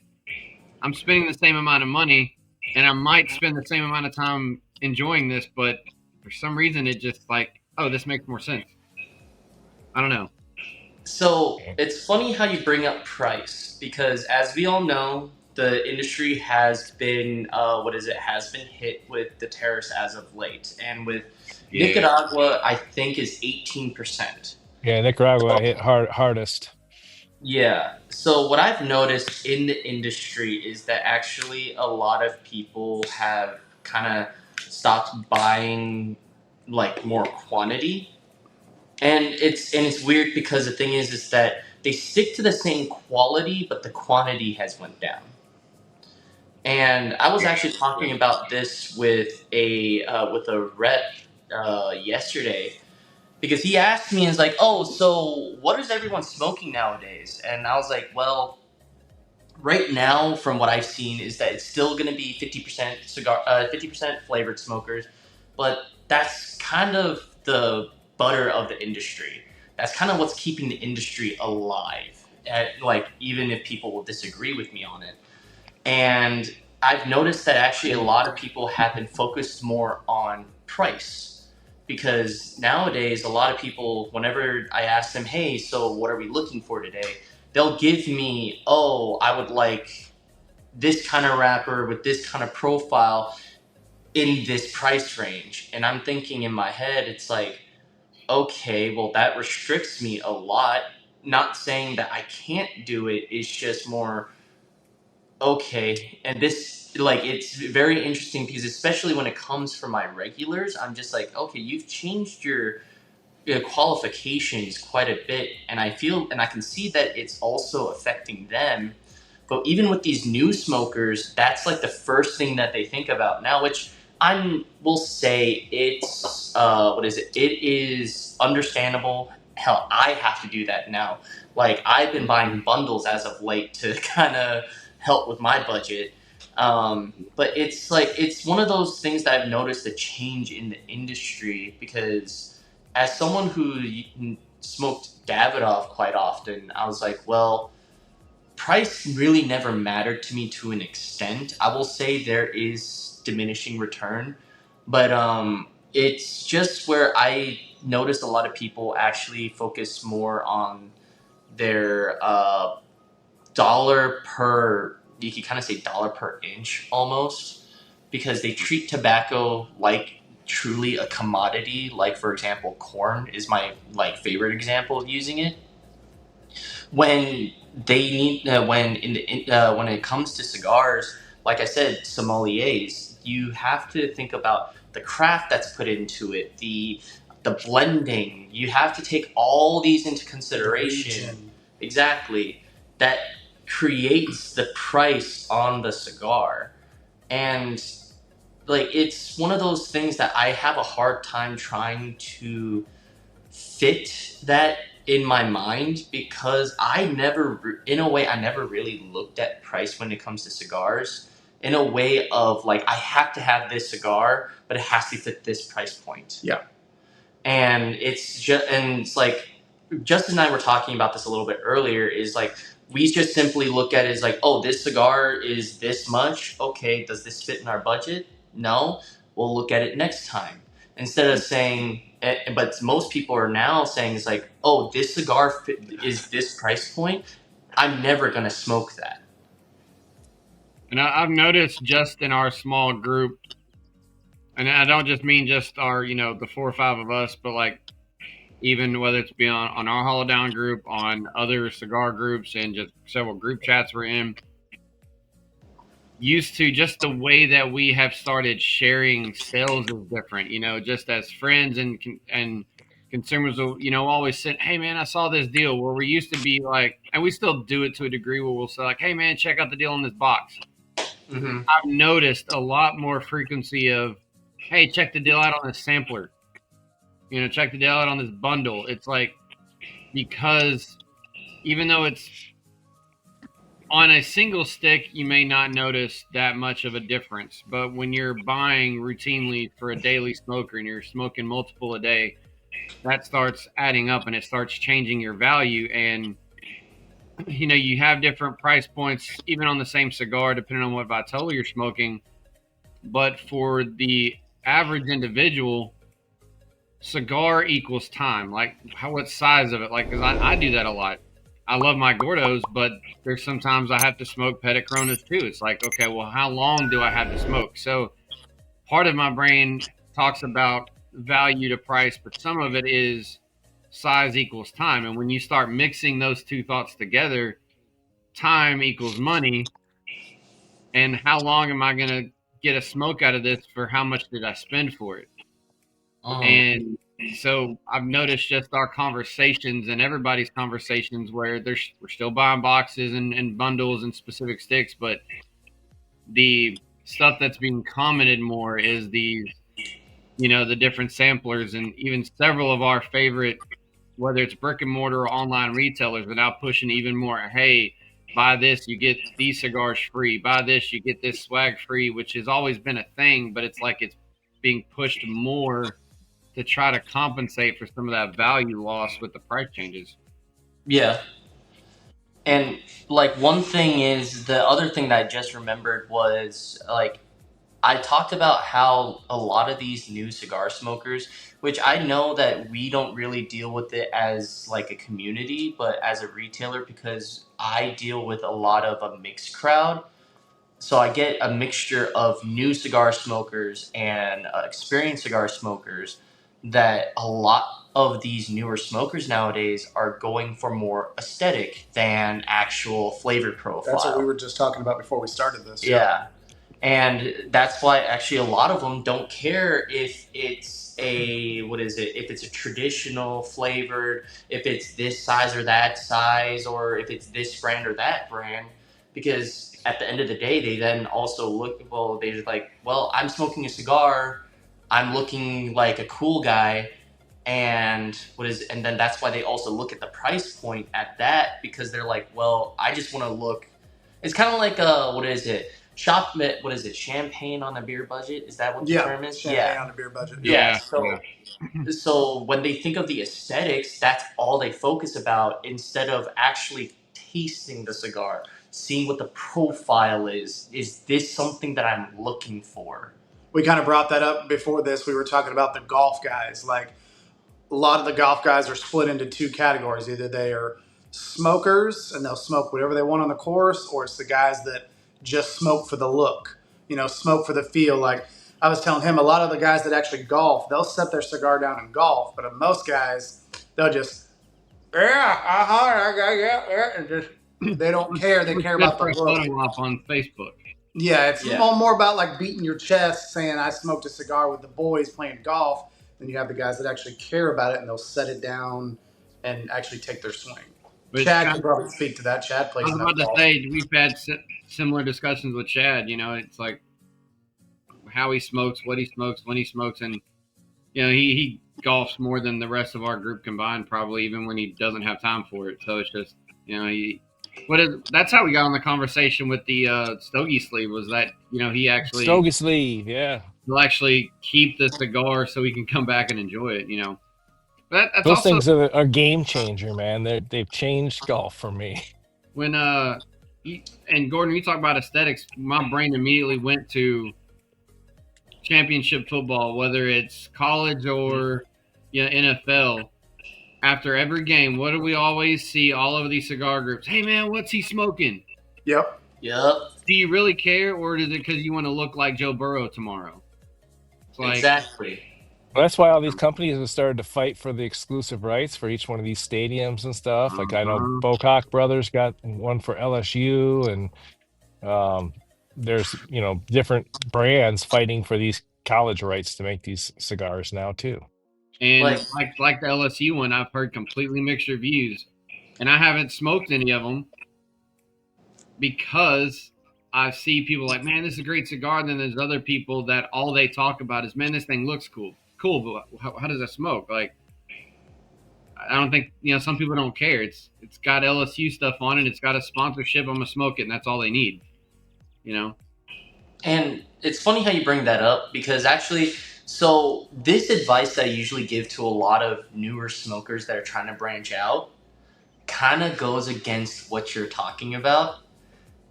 I'm spending the same amount of money, and I might spend the same amount of time enjoying this, but for some reason it just like, oh, this makes more sense. I don't know. so it's funny how you bring up price, because as we all know, the industry has been, has been hit with the tariffs as of late. And with Yeah, Nicaragua, I think is 18%. Yeah, Nicaragua hit hardest. Yeah. So what I've noticed in the industry is that actually a lot of people have kind of stopped buying like more quantity. And it's weird because the thing is that they stick to the same quality, but the quantity has went down. And I was actually talking about this with a rep yesterday, because he asked me, is like, oh, so what is everyone smoking nowadays? And I was like, well, right now, from what I've seen, is that it's still going to be 50% 50% flavored smokers, but that's kind of the butter of the industry. That's kind of what's keeping the industry alive. Like, even if people will disagree with me on it. And I've noticed that actually a lot of people have been focused more on price, because nowadays a lot of people, whenever I ask them, hey, so what are we looking for today? They'll give me, oh, I would like this kind of wrapper with this kind of profile in this price range. And I'm thinking in my head, it's like, okay, well, that restricts me a lot. Not saying that I can't do it, it's just more, okay. And this, like, it's very interesting because, especially when it comes from my regulars, I'm just like, okay, you've changed your qualifications quite a bit, and I feel and I can see that it's also affecting them. But even with these new smokers, that's like the first thing that they think about now, which I will say it's what is it? It is understandable. Hell, I have to do that now. Like, I've been buying bundles as of late to kind of help with my budget. But it's like it's one of those things that I've noticed a change in the industry because as someone who smoked Davidoff quite often, I was like, well, price really never mattered to me to an extent. I will say there is diminishing return, but it's just where I noticed a lot of people actually focus more on their dollar per. You could kind of say dollar per inch almost, because they treat tobacco like truly a commodity. Like for example, corn is my like favorite example of using it when they need when it comes to cigars, like I said, sommeliers, you have to think about the craft that's put into it, the blending. You have to take all these into consideration. Region. Exactly. That creates the price on the cigar. And like it's one of those things that I have a hard time trying to fit that in my mind because in a way, I never really looked at price when it comes to cigars. In a way of like, I have to have this cigar, but it has to fit this price point. Yeah. And it's like Justin and I were talking about this a little bit earlier. Is like we just simply look at it as like, oh, this cigar is this much. Okay, does this fit in our budget? No, we'll look at it next time. Instead of saying, but most people are now saying it's like, oh, this cigar is this price point. I'm never gonna smoke that. And I've noticed just in our small group, and I don't just mean just our, the 4 or 5 of us, but like even whether it's be on our Hollow Down group, on other cigar groups, and just several group chats we're in, used to just the way that we have started sharing sales is different. Just as friends and consumers will, always say, "Hey man, I saw this deal." Where we used to be like, and we still do it to a degree, where we'll say like, "Hey man, check out the deal on this box." Mm-hmm. I've noticed a lot more frequency of, "Hey, check the deal out on this sampler." Check the deal out on this bundle. It's like, because even though it's on a single stick, you may not notice that much of a difference. But when you're buying routinely for a daily smoker and you're smoking multiple a day, that starts adding up and it starts changing your value. And, you have different price points, even on the same cigar, depending on what Vitola you're smoking. But for the average individual, cigar equals time. Like, what size of it? Like, because I do that a lot. I love my Gordos, but there's sometimes I have to smoke Petit Coronas too. It's like, okay, well, how long do I have to smoke? So part of my brain talks about value to price, but some of it is size equals time. And when you start mixing those two thoughts together, time equals money. And how long am I going to get a smoke out of this for how much did I spend for it? And so I've noticed just our conversations and everybody's conversations where we're still buying boxes and bundles and specific sticks, but the stuff that's being commented more is the different samplers, and even several of our favorite, whether it's brick and mortar or online retailers, are now pushing even more. Hey, buy this, you get these cigars free. Buy this, you get this swag free, which has always been a thing, but it's like it's being pushed more to try to compensate for some of that value loss with the price changes. Yeah. And like one thing is the other thing that I just remembered was like I talked about how a lot of these new cigar smokers, which I know that we don't really deal with it as like a community, but as a retailer, because I deal with a lot of a mixed crowd. So I get a mixture of new cigar smokers and experienced cigar smokers that a lot of these newer smokers nowadays are going for more aesthetic than actual flavor profile. That's what we were just talking about before we started this. Yeah. And that's why actually a lot of them don't care if it's if it's a traditional flavored, if it's this size or that size, or if it's this brand or that brand. Because at the end of the day, they then also they're like, well, I'm smoking a cigar, I'm looking like a cool guy, and then that's why they also look at the price point at that, because they're like, well, I just want to look. It's kind of like shop at, what is it, champagne on a beer budget? Is that what the term is? Champagne on a beer budget. Yeah. Yeah. So when they think of the aesthetics, that's all they focus about instead of actually tasting the cigar, seeing what the profile is. Is this something that I'm looking for? We kind of brought that up before this. We were talking about the golf guys. Like, a lot of the golf guys are split into two categories. Either they are smokers and they'll smoke whatever they want on the course, or it's the guys that just smoke for the look, smoke for the feel. Like I was telling him, a lot of the guys that actually golf, they'll set their cigar down and golf, but most guys, they'll just, and just, they don't care. They care about the look. Photo op on Facebook. Yeah, it's more about like beating your chest, saying I smoked a cigar with the boys playing golf. Then you have the guys that actually care about it and they'll set it down and actually take their swing. But Chad can probably speak to that. Chad plays. I was about to say we've had similar discussions with Chad. It's like how he smokes, what he smokes, when he smokes, and he golfs more than the rest of our group combined, probably even when he doesn't have time for it. So it's just that's how we got on the conversation with the stogie sleeve, was that he actually stogie sleeve, yeah. He'll actually keep the cigar so he can come back and enjoy it, But that's those also, things are a game changer, man. They've changed golf for me. When and Gordon, you talk about aesthetics, my brain immediately went to championship football, whether it's college or NFL. After every game, what do we always see all over these cigar groups? Hey man, what's he smoking? Yep. Do you really care, or is it because you want to look like Joe Burrow tomorrow? Exactly. Well, that's why all these companies have started to fight for the exclusive rights for each one of these stadiums and stuff. Like I know Bocock Brothers got one for LSU, and there's different brands fighting for these college rights to make these cigars now too. And like the LSU one, I've heard completely mixed reviews, and I haven't smoked any of them because I see people like, man, this is a great cigar. And then there's other people that all they talk about is, man, this thing looks cool, but how does it smoke? Like, I don't think, some people don't care. It's got LSU stuff on it. It's got a sponsorship. I'm going to smoke it. And that's all they need, And it's funny how you bring that up, because actually, so this advice that I usually give to a lot of newer smokers that are trying to branch out kind of goes against what you're talking about.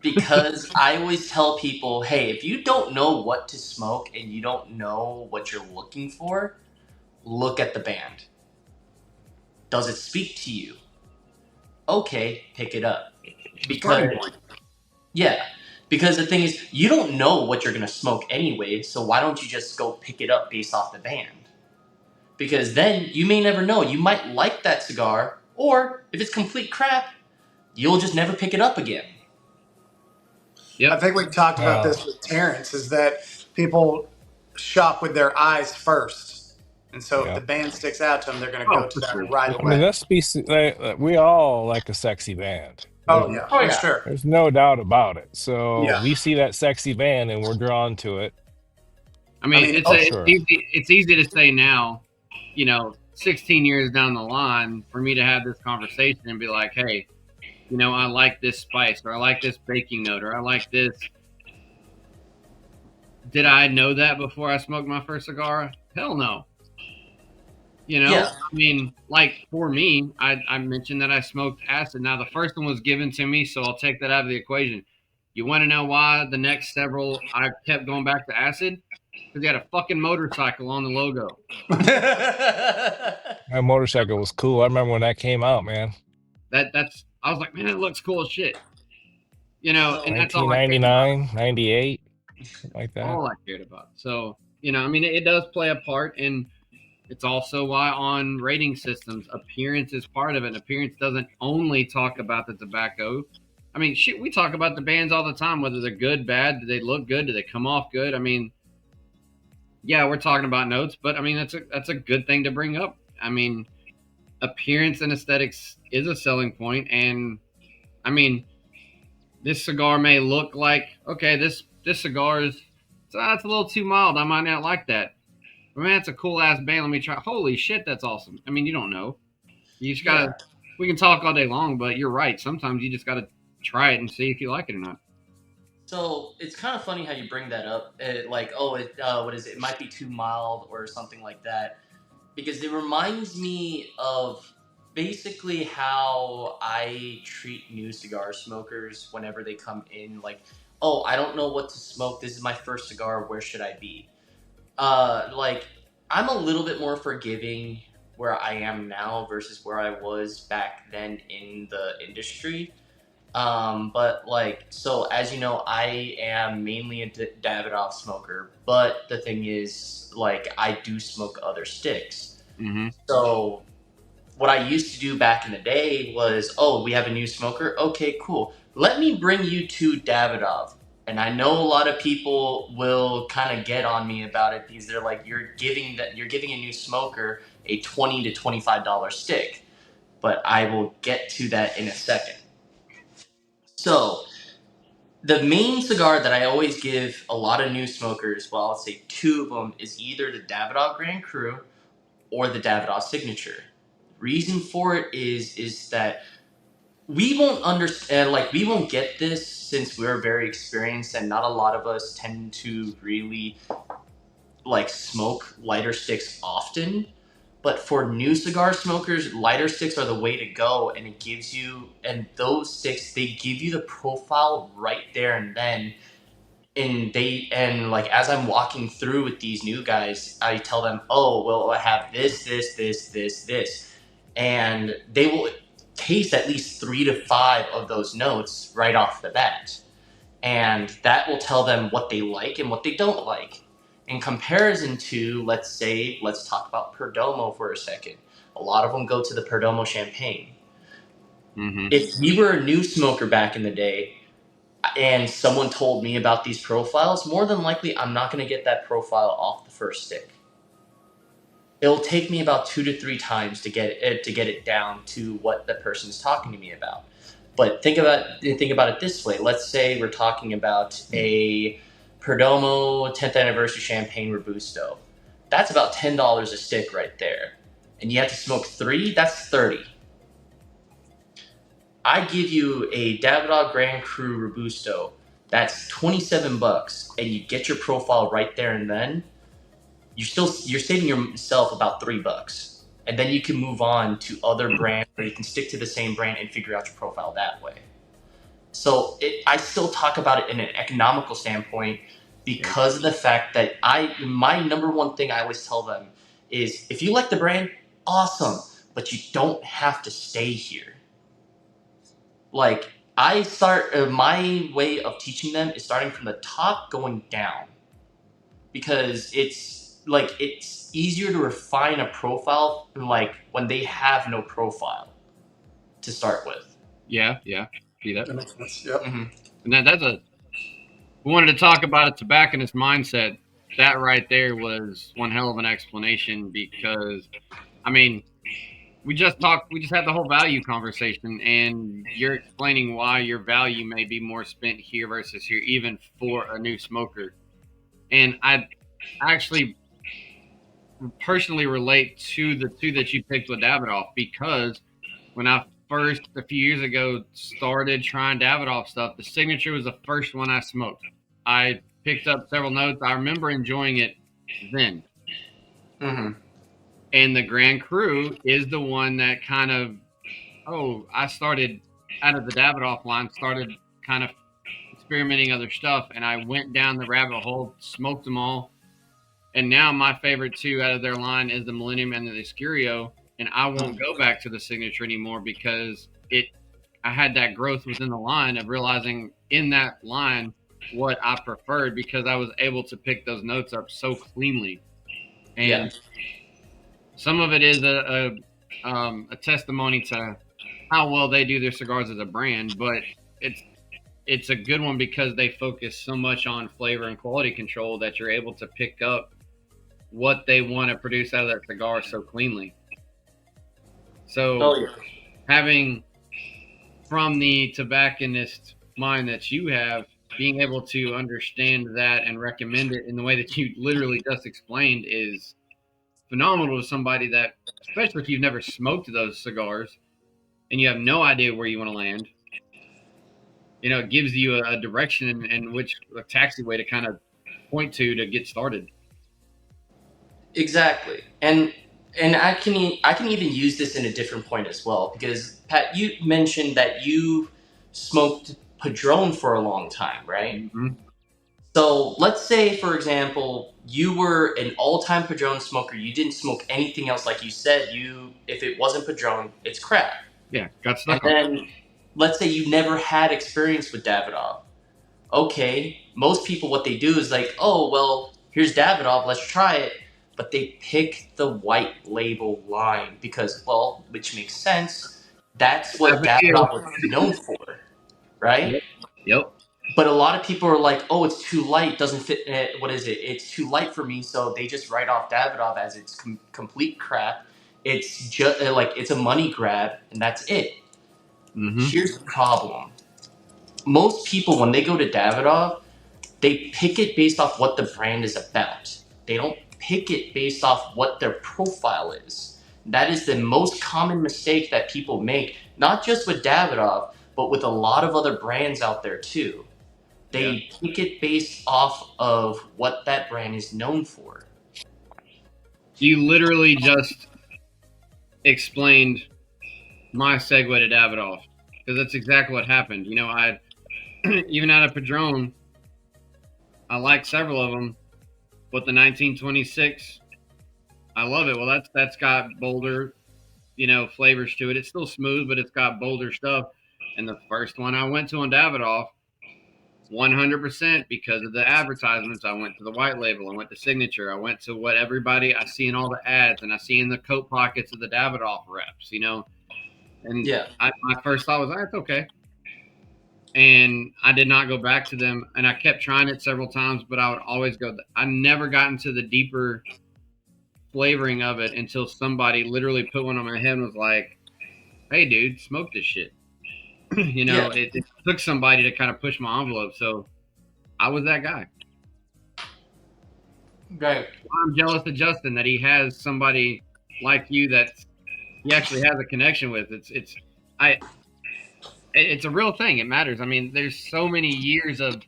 Because I always tell people, hey, if you don't know what to smoke and you don't know what you're looking for, look at the band. Does it speak to you? Okay, pick it up. Because the thing is, you don't know what you're going to smoke anyway, so why don't you just go pick it up based off the band? Because then you may never know. You might like that cigar, or if it's complete crap, you'll just never pick it up again. I think we talked about this with Terrence, is that people shop with their eyes first. And so if the band sticks out to them, they're going to go to that right away. I mean, we all like a sexy band. For sure. There's no doubt about it. So we see that sexy band and we're drawn to it. I mean, it's easy to say now, 16 years down the line, for me to have this conversation and be like, hey, I like this spice, or I like this baking note, or I like this. Did I know that before I smoked my first cigar? Hell no. I mean, like for me, I mentioned that I smoked acid. Now the first one was given to me, so I'll take that out of the equation. You want to know why the next several I kept going back to acid? Because they had a fucking motorcycle on the logo. That motorcycle was cool. I remember when that came out, man. I was like, man, it looks cool as shit. And that's all 1999, 98, like that. All I cared about. So, I mean, it does play a part, and it's also why on rating systems, appearance is part of it. And appearance doesn't only talk about the tobacco. I mean, shit, we talk about the bands all the time, whether they're good, bad, do they look good, do they come off good? I mean, yeah, we're talking about notes, but I mean, that's a good thing to bring up. I mean, appearance and aesthetics is a selling point, and I mean, this cigar may look like, okay, this cigar is it's a little too mild. I might not like that. But man, it's a cool ass band. Let me try. Holy shit, that's awesome. I mean, you don't know. You just gotta. We can talk all day long, but you're right. Sometimes you just gotta try it and see if you like it or not. So it's kind of funny how you bring that up. Like, oh, what is it? It might be too mild or something like that, because it reminds me of basically how I treat new cigar smokers whenever they come in. Like, oh, I don't know what to smoke. This is my first cigar. Where should I be? Like, I'm a little bit more forgiving where I am now versus where I was back then in the industry. But like, so as you know, I am mainly a Davidoff smoker, but the thing is, like, I do smoke other sticks. Mm-hmm. So what I used to do back in the day was, oh, we have a new smoker. Okay, cool. Let me bring you to Davidoff. And I know a lot of people will kind of get on me about it because they're like, you're giving a new smoker a $20 to $25 stick. But I will get to that in a second. So the main cigar that I always give a lot of new smokers, well, I'll say two of them, is either the Davidoff Grand Cru or the Davidoff Signature. Reason for it is that we won't understand, like, we won't get this since we're very experienced, and not a lot of us tend to really like smoke lighter sticks often. But for new cigar smokers, lighter sticks are the way to go, and it gives you, and those sticks, they give you the profile right there and then. And like, as I'm walking through with these new guys, I tell them, oh, well, I have this, and they will taste at least 3 to 5 of those notes right off the bat, and that will tell them what they like and what they don't like. In comparison to, let's talk about Perdomo for a second. A lot of them go to the Perdomo Champagne. Mm-hmm. If you were a new smoker back in the day, and someone told me about these profiles, more than likely I'm not going to get that profile off the first stick. It'll take me about 2 to 3 times to get it down to what the person's talking to me about. But think about it this way. Let's say we're talking about a Perdomo 10th anniversary Champagne Robusto. That's about $10 a stick right there. And you have to smoke 3, that's 30. I give you a Davidoff Grand Cru Robusto, that's $27, and you get your profile right there and then. You're saving yourself about $3, and then you can move on to other brands, or you can stick to the same brand and figure out your profile that way. So I still talk about it in an economical standpoint because of the fact that my number one thing I always tell them is, if you like the brand, awesome, but you don't have to stay here. Like, my way of teaching them is starting from the top going down, because it's easier to refine a profile like when they have no profile to start with. Yeah. See that? That makes sense. Yep. Mm-hmm. And we wanted to talk about a tobacconist mindset. That right there was one hell of an explanation, because, I mean, we just had the whole value conversation, and you're explaining why your value may be more spent here versus here, even for a new smoker. And I actually personally relate to the two that you picked with Davidoff, because when I first, a few years ago, started trying Davidoff stuff, the Signature was the first one I smoked. I picked up several notes. I remember enjoying it then. Mm-hmm. And the Grand Cru is the one that kind of, I started out of the Davidoff line, started kind of experimenting other stuff, and I went down the rabbit hole, smoked them all. And now my favorite two out of their line is the Millennium and the Escurio, and I won't go back to the Signature anymore, because I had that growth within the line of realizing in that line what I preferred, because I was able to pick those notes up so cleanly. And some of it is a testimony to how well they do their cigars as a brand, but it's a good one because they focus so much on flavor and quality control that you're able to pick up what they want to produce out of that cigar so cleanly. So having, from the tobacconist mind that you have, being able to understand that and recommend it in the way that you literally just explained is phenomenal to somebody that, especially if you've never smoked those cigars and you have no idea where you want to land. it gives you a direction and which a taxiway to kind of point to get started. Exactly. And I can even use this in a different point as well, because Pat, you mentioned that you smoked Padron for a long time, right? Mm-hmm. So let's say, for example, you were an all-time Padron smoker. You didn't smoke anything else, like you said. You, if it wasn't Padron, it's crap. Yeah, got And stuck on. then let's say you never had experience with Davidoff. Okay, most people, what they do is like, oh well, here's Davidoff, let's try it. But they pick the white label line because, well, which makes sense. That's Have what a feel. Davidoff was known for, right? Yep. Yep. But a lot of people are like, oh, it's too light, doesn't fit. What is it? It's too light for me, so they just write off Davidoff as it's complete crap. It's just like it's a money grab, and that's it. Mm-hmm. Here's the problem: most people, when they go to Davidoff, they pick it based off what the brand is about. They don't pick it based off what their profile is. That is the most common mistake that people make, not just with Davidoff, but with a lot of other brands out there too. Yeah. They pick it based off of what that brand is known for. You literally just explained my segue to Davidoff because that's exactly what happened. I even out of Padron, I like several of them, but the 1926, I love it. Well, that's got bolder, flavors to it. It's still smooth, but it's got bolder stuff. And the first one I went to on Davidoff, 100% because of the advertisements. I went to the white label. I went to Signature. I went to what everybody I see in all the ads, and I see in the coat pockets of the Davidoff reps. And Yeah, my first thought was, that's okay. And I did not go back to them. And I kept trying it several times, but I would always go. I never got into the deeper flavoring of it until somebody literally put one on my head and was like, "Hey, dude, smoke this shit." yeah, It took somebody to kind of push my envelope. So I was that guy. right. I'm jealous of Justin that he has somebody like you that he actually has a connection with. I it's a real thing. It matters. I mean, there's so many years of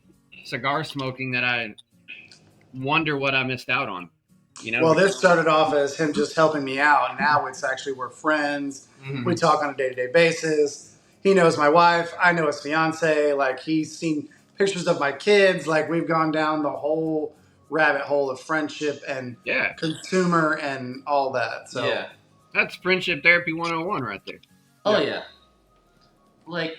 cigar smoking that I wonder what I missed out on. Well, Because this started off as him just helping me out, and now it's actually we're friends. Mm-hmm. We talk on a day to day basis. He knows my wife. I know his fiance. Like he's seen pictures of my kids. Like we've gone down the whole rabbit hole of friendship and yeah, consumer and all that. So Yeah. that's friendship therapy 101 right there. Oh yeah. yeah. Like,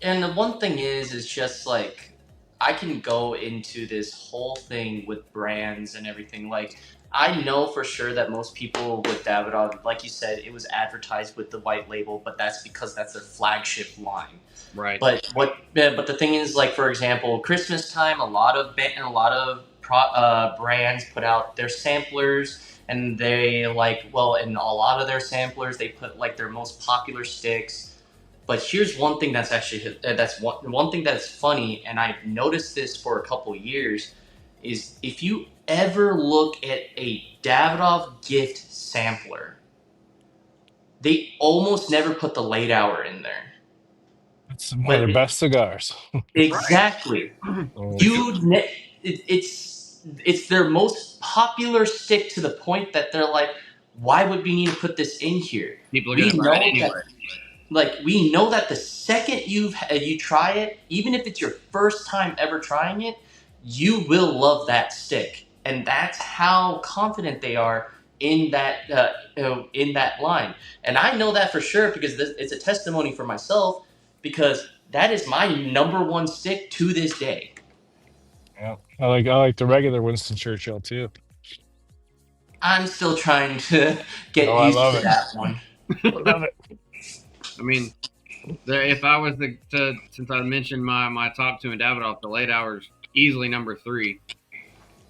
and the one thing is just like I can go into this whole thing with brands and everything. Like, I know for sure that most people with Davidoff, like you said, it was advertised with the white label, but that's because that's their flagship line. Right. But the thing is, like, for example, Christmas time, a lot of brands put out their samplers, and they like, well, in a lot of their samplers, they put like their most popular sticks. But here's one thing that's actually that's one thing that's funny, and I've noticed this for a couple years, is if you ever look at a Davidoff gift sampler, they almost never put the late hour in there. It's one of But their best cigars. exactly, Mm. it's their most popular stick to the point that they're like, why would we need to put this in here? People are We going to buy it know that anyway. we know that the second you try it, even if it's your first time ever trying it, you will love that stick, and that's how confident they are in that line. And I know that for sure because it's a testimony for myself, because that is my number one stick to this day. Yeah, I like the regular Winston Churchill too. I'm still trying to Oh, get I used love to it. that one. I love it. I mean, if I was since I mentioned my top two in Davidoff, the late hours easily number three.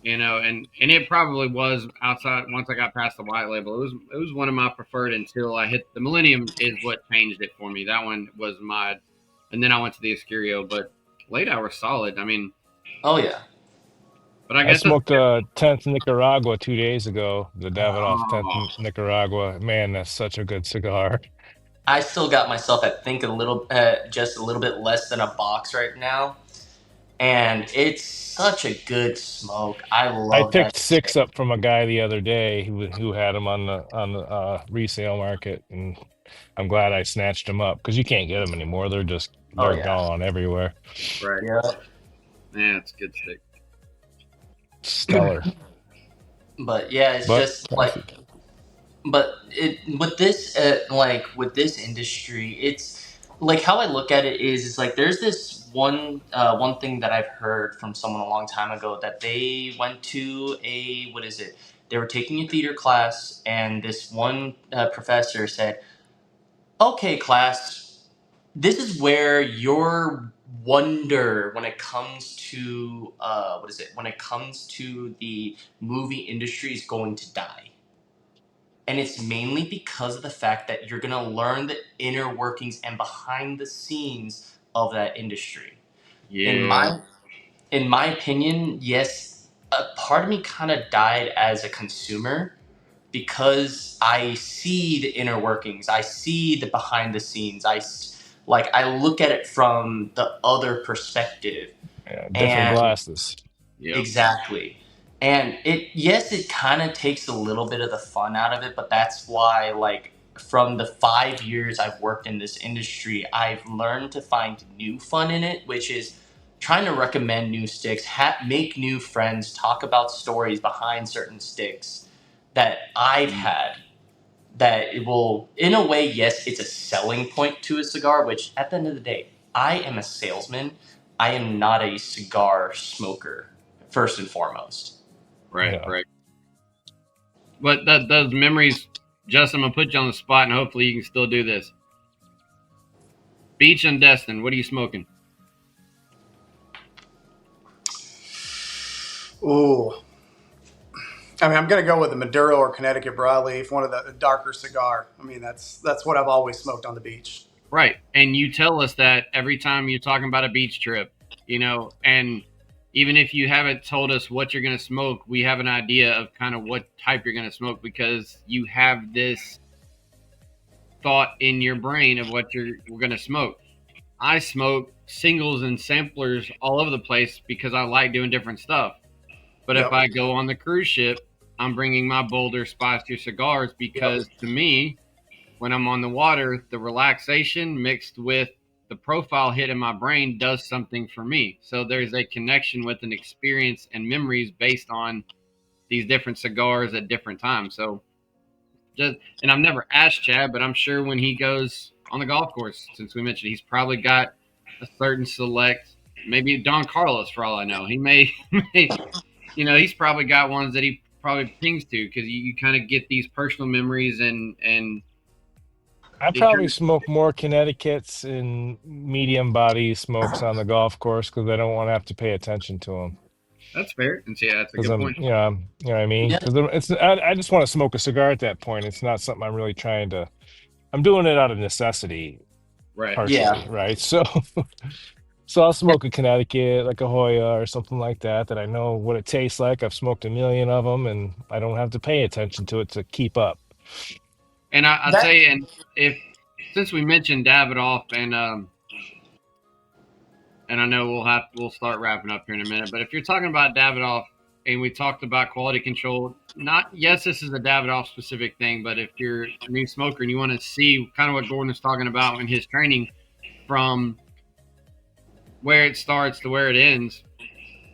And it probably was outside once I got past the white label. It was one of my preferred until I hit the Millennium is what changed it for me. That one was and then I went to the Escurio. But late hour solid. I mean, Oh yeah. but I I guess that's smoked 10th Nicaragua 2 days ago. The Davidoff 10th oh, Nicaragua. Man, that's such a good cigar. I still got myself at think a little, just a little bit less than a box right now, and it's such a good smoke. I I love that picked stick. 6 up from a guy the other day who had them on the resale market, and I'm glad I snatched them up because you can't get them anymore. Oh They're yeah, gone everywhere. Right. yeah. Yeah, it's good stick. Stellar, But yeah, it's but just like, pricey. but it with this, like with this industry, it's like how I look at it is, it's like there's this one thing that I've heard from someone a long time ago that they went to a what is it? They were taking a theater class, and this one professor said, "Okay, class, this is where your wonder when it comes to what is it? When it comes to the movie industry is going to die." And it's mainly because of the fact that you're going to learn the inner workings and behind the scenes of that industry. In Yeah. my in my opinion, yes, a part of me kind of died as a consumer because I see the inner workings. I see the behind the scenes. I look at it from the other perspective. Yeah, different And glasses. Yep. exactly. And it kind of takes a little bit of the fun out of it, but that's why, like, from the 5 years I've worked in this industry, I've learned to find new fun in it, which is trying to recommend new sticks, make new friends, talk about stories behind certain sticks that I've had. That it will, in a way, yes, it's a selling point to a cigar, which at the end of the day, I am a salesman. I am not a cigar smoker, first and foremost. Right. Yeah. Right. But those memories, Justin, I'm gonna put you on the spot, and hopefully you can still do this. Beach and Destin, what are you smoking? Ooh. I mean, I'm going to go with the Maduro or Connecticut broadleaf, one of the darker cigar. I mean, that's what I've always smoked on the beach. Right. And you tell us that every time you're talking about a beach trip, and even if you haven't told us what you're going to smoke, we have an idea of kind of what type you're going to smoke because you have this thought in your brain of what you're going to smoke. I smoke singles and samplers all over the place because I like doing different stuff. But if Yep. I go on the cruise ship, I'm bringing my bolder, spicier cigars Yep. because to me, when I'm on the water, the relaxation mixed with the profile hit in my brain does something for me. So there's a connection with an experience and memories based on these different cigars at different times. So just, and I've never asked Chad, but I'm sure when he goes on the golf course, since we mentioned he's probably got a certain select, maybe Don Carlos for all I know. He may, he's probably got ones that he probably pings to because you kind of get these personal memories and I it probably smoke more Connecticut's and medium body smokes on the golf course because I don't want to have to pay attention to them. That's fair. And yeah, that's a Because good point. you know what I mean? Yeah, Because I just want to smoke a cigar at that point. It's not something I'm really trying to. I'm doing it out of necessity, Right. yeah, partially, right? So, so I'll smoke a Connecticut, like a Hoya or something like that, that I know what it tastes like. I've smoked a million of them, and I don't have to pay attention to it to keep up. And I'd that say, and if since we mentioned Davidoff, and I know we'll start wrapping up here in a minute, but if you're talking about Davidoff, and we talked about quality control, not yes, this is a Davidoff specific thing, but if you're a new smoker and you want to see kind of what Gordon is talking about in his training from where it starts to where it ends,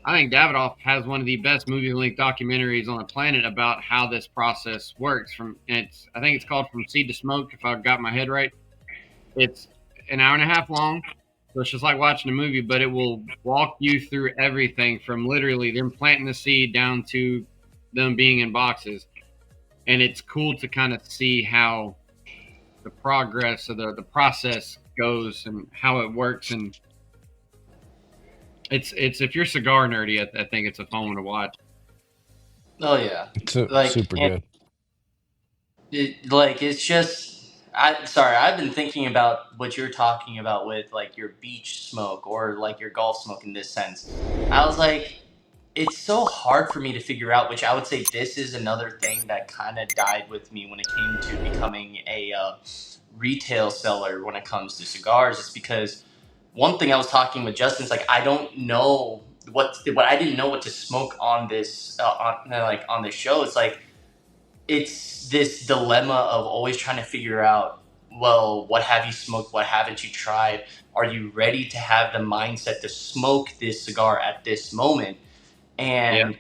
I think Davidoff has one of the best movie length documentaries on the planet about how this process works. I think it's called From Seed to Smoke, if I got my head right. It's an hour and a half long, so it's just like watching a movie, but it will walk you through everything from literally them planting the seed down to them being in boxes. And it's cool to kind of see how the progress of the process goes and how it works. And it's if you're cigar nerdy, I think it's a fun one to watch. oh yeah, It's like super good. it's just. I've been thinking about what you're talking about with like your beach smoke or like your golf smoke in this sense. I was like, it's so hard for me to figure out, which I would say this is another thing that kind of died with me when it came to becoming a retail seller when it comes to cigars. It's because one thing I was talking with Justin is like I don't know what I didn't know what to smoke on this on this show. It's like it's this dilemma of always trying to figure out, well, what have you smoked? What haven't you tried? Are you ready to have the mindset to smoke this cigar at this moment? Yeah. And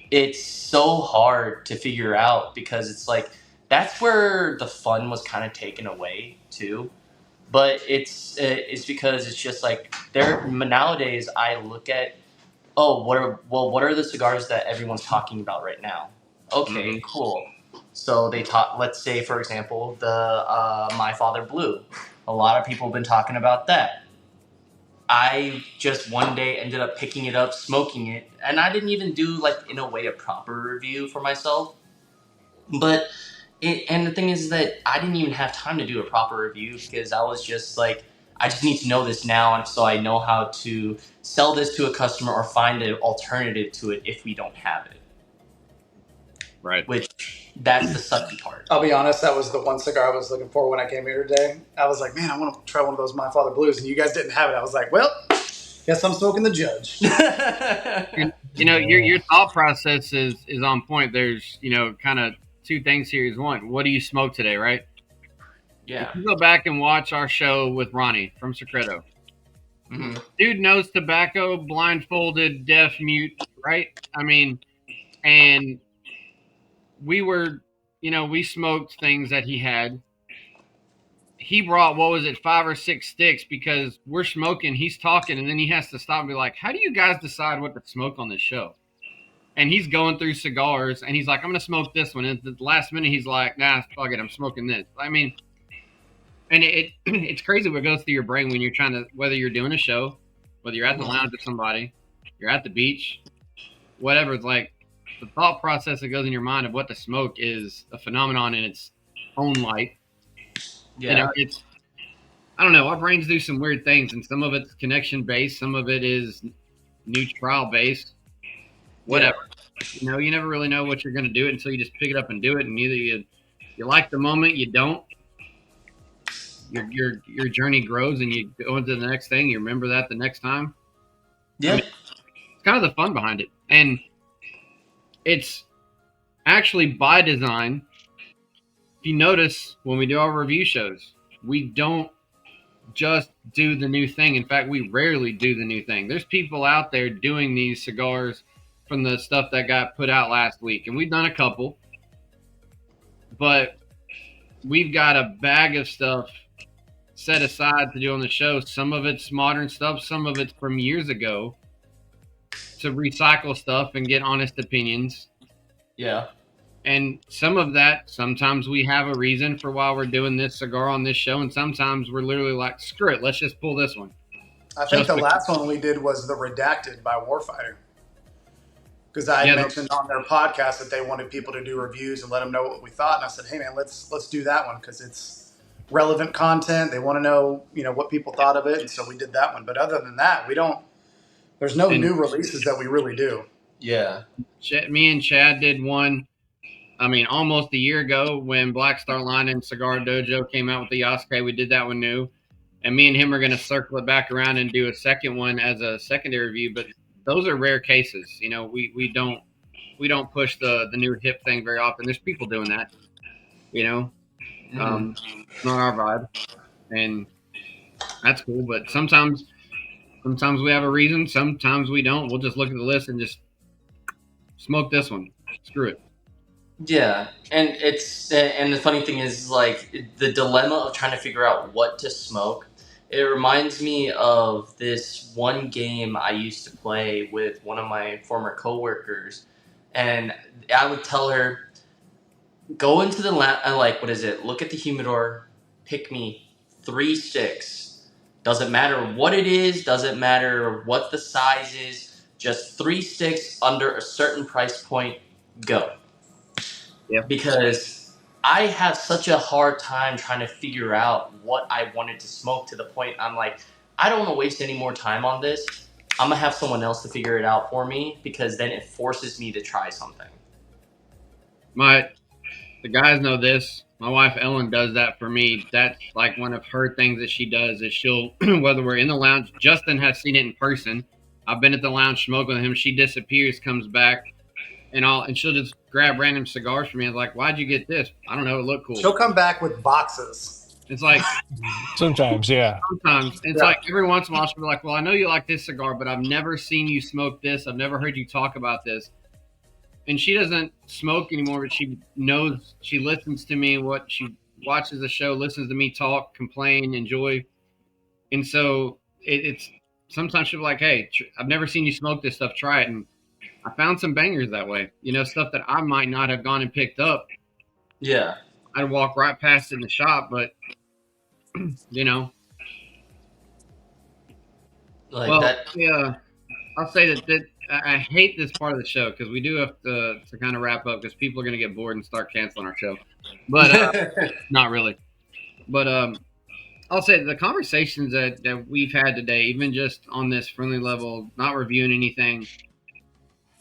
it's so hard to figure out because it's like that's where the fun was kind of taken away too. But it's because it's just like there nowadays I look at, oh, what are the cigars that everyone's talking about right now? Okay, Mm-hmm. cool. So they talk. Let's say, for example, the My Father Blue. A lot of people have been talking about that. I just one day ended up picking it up, smoking it, and I didn't even do like in a way a proper review for myself. But and the thing is that I didn't even have time to do a proper review because I was just like, I just need to know this now, and so I know how to sell this to a customer or find an alternative to it if we don't have it. Right. Which that's the sucky part. I'll be honest, that was the one cigar I was looking for when I came here today. I was like, man, I want to try one of those My Father Blues, and you guys didn't have it. I was like, well, guess I'm smoking the Judge. And, your thought process is on point. There's, kind of two things here. Is one, what do you smoke today, right? Yeah. If you go back and watch our show with Ronnie from Secreto, Mm-hmm. dude knows tobacco, blindfolded, deaf, mute, right? I mean, and we were, we smoked things that he had. He brought, what was it, 5 or 6 sticks because we're smoking, he's talking, and then he has to stop and be like, how do you guys decide what to smoke on this show? And he's going through cigars, and he's like, I'm going to smoke this one. And at the last minute, he's like, nah, fuck it, I'm smoking this. I mean, and it's crazy what goes through your brain when you're trying to, whether you're doing a show, whether you're at the lounge with somebody, you're at the beach, whatever. It's like the thought process that goes in your mind of what to smoke is a phenomenon in its own light. Yeah. It's, I don't know, our brains do some weird things, and some of it's connection based, some of it is neutral based, whatever. Yeah. You never really know what you're going to do it until you just pick it up and do it, and either you like the moment, you don't. Your journey grows, and you go into the next thing. You remember that the next time. Yeah. I mean, it's kind of the fun behind it, and it's actually by design. If you notice, when we do our review shows, we don't just do the new thing. In fact, we rarely do the new thing. There's people out there doing these cigars from the stuff that got put out last week, and we've done a couple, but we've got a bag of stuff set aside to do on the show. Some of it's modern stuff, some of it's from years ago, to recycle stuff and get honest opinions. Yeah. And some of that, sometimes we have a reason for why we're doing this cigar on this show, and sometimes we're literally like, screw it, let's just pull this one. I think the last one we did was the Redacted by Warfighter. Because I had mentioned on their podcast that they wanted people to do reviews and let them know what we thought. And I said, hey, man, let's do that one because it's relevant content. They want to know, what people thought of it. And so we did that one. But other than that, there's no new releases that we really do. Yeah. Me and Chad did one, almost a year ago when Black Star Line and Cigar Dojo came out with the Yasuke. We did that one new. And me and him are going to circle it back around and do a second one as a secondary review. But those are rare cases. We don't push the new hip thing very often. There's people doing that, Mm-hmm. It's not our vibe, and that's cool. But sometimes we have a reason. Sometimes we don't. We'll just look at the list and just smoke this one. Screw it. Yeah, and the funny thing is like the dilemma of trying to figure out what to smoke. It reminds me of this one game I used to play with one of my former coworkers, and I would tell her, go into the look at the humidor, pick me 3 sticks. Doesn't matter what it is, doesn't matter what the size is, just 3 sticks under a certain price point, go. Yeah. Because I have such a hard time trying to figure out what I wanted to smoke to the point I'm like, I don't want to waste any more time on this. I'm going to have someone else to figure it out for me because then it forces me to try something. The guys know this. my wife Ellen does that for me. That's like one of her things that she does is she'll whether we're in the lounge. Justin has seen it in person. I've been at the lounge smoking with him. She disappears, comes back, and she'll just grab random cigars from me. I'm like, why'd you get this? I don't know. It looked cool. She'll come back with boxes. It's like Sometimes, yeah. sometimes it's Yeah. like every once in a while she'll be like, well, I know you like this cigar, but I've never seen you smoke this. I've never heard you talk about this. And she doesn't smoke anymore, but she knows she listens to me. What she watches the show, listens to me talk, complain, enjoy, and so it's sometimes she'll be like, "Hey, I've never seen you smoke this stuff. Try it." And I found some bangers that way. You know, stuff that I might not have gone and picked up. Yeah. I'd walk right past in the shop, but you know, Like well, that. yeah. I'll say that I hate this part of the show because we do have to kind of wrap up because people are going to get bored and start canceling our show. But not really. But I'll say the conversations that we've had today, even just on this friendly level, not reviewing anything,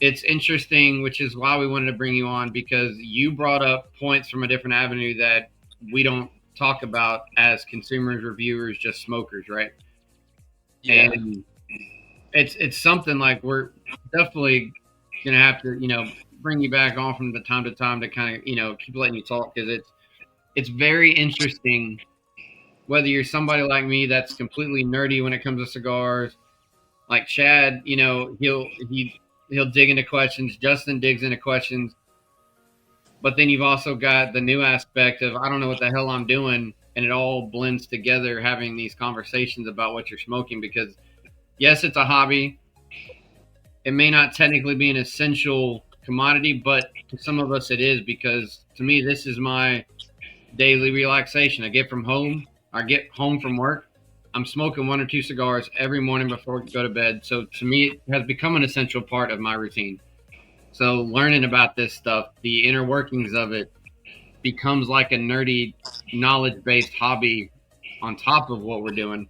it's interesting, which is why we wanted to bring you on because you brought up points from a different avenue that we don't talk about as consumers, reviewers, just smokers, right? Yeah. And it's something like we're definitely gonna have to bring you back on from the time to time to kind of keep letting you talk because it's very interesting whether you're somebody like me that's completely nerdy when it comes to cigars, like Chad, he'll dig into questions. Justin digs into questions, but then you've also got the new aspect of I don't know what the hell I'm doing, and it all blends together. Having these conversations about what you're smoking because yes, it's a hobby. It may not technically be an essential commodity, but to some of us it is because to me this is my daily relaxation. I get home from work. I'm smoking one or two cigars every morning before I go to bed. So to me, it has become an essential part of my routine. So learning about this stuff, the inner workings of it, becomes like a nerdy, knowledge-based hobby on top of what we're doing.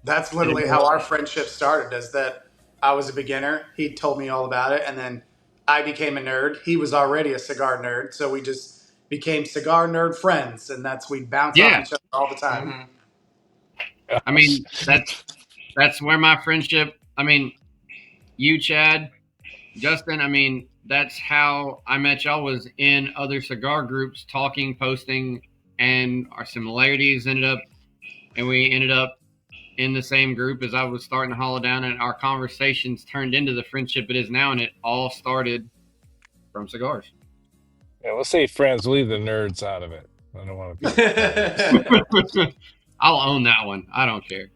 That's literally how our friendship started. Is that I was a beginner. He told me all about it, and then I became a nerd. He was already a cigar nerd, so we just became cigar nerd friends, and we bounce off Yeah, each other all the time. Mhm. I mean that's where my friendship. I mean, you, Chad, Justin, I mean, that's how I met y'all was in other cigar groups talking, posting, and our similarities we ended up in the same group as I was starting to hollow down and our conversations turned into the friendship it is now and it all started from cigars. Yeah, let's say friends. Leave the nerds out of it. I don't want to be nerds. I'll own that one. I don't care.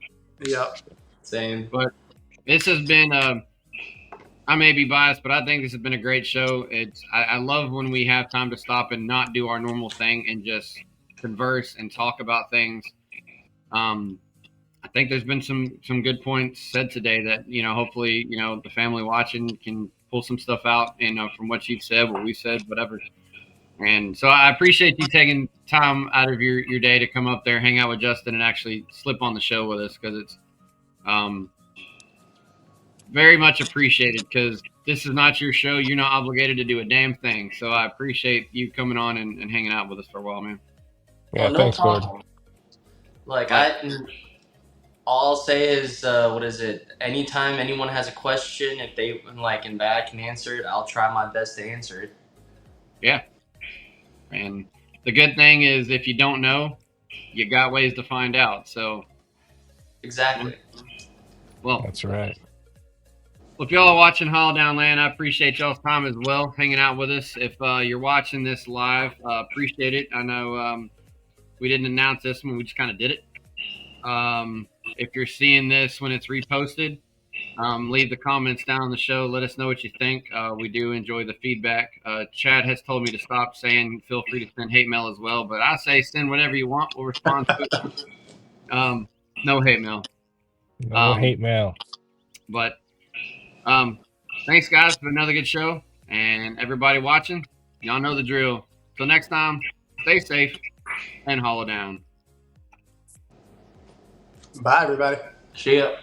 Yep. Same. But this has been I may be biased, but I think this has been a great show. I love when we have time to stop and not do our normal thing and just converse and talk about things. I think there's been some good points said today that hopefully the family watching can pull some stuff out from what you've said, what we said, whatever. And so I appreciate you taking time out of your day to come up there, hang out with Justin, and actually slip on the show with us because it's very much appreciated because this is not your show. You're not obligated to do a damn thing. So I appreciate you coming on and hanging out with us for a while, man. Yeah, No thanks, Gord. problem. Like all I'll say is, what is it? Anytime anyone has a question, if they and I can answer it, I'll try my best to answer it. Yeah. And the good thing is, if you don't know, you got ways to find out. So Exactly. well, That's right. if y'all are watching Hollow Down Land, I appreciate y'all's time as well, hanging out with us. If you're watching this live, appreciate it. I know we didn't announce this one; we just kind of did it. If you're seeing this when it's reposted, leave the comments down on the show. Let us know what you think. We do enjoy the feedback. Chad has told me to stop saying feel free to send hate mail as well, but I say send whatever you want. We'll respond to it. No hate mail. No hate mail. But thanks, guys, for another good show. And everybody watching, y'all know the drill. Till next time, stay safe and hollow down. Bye, everybody. See ya.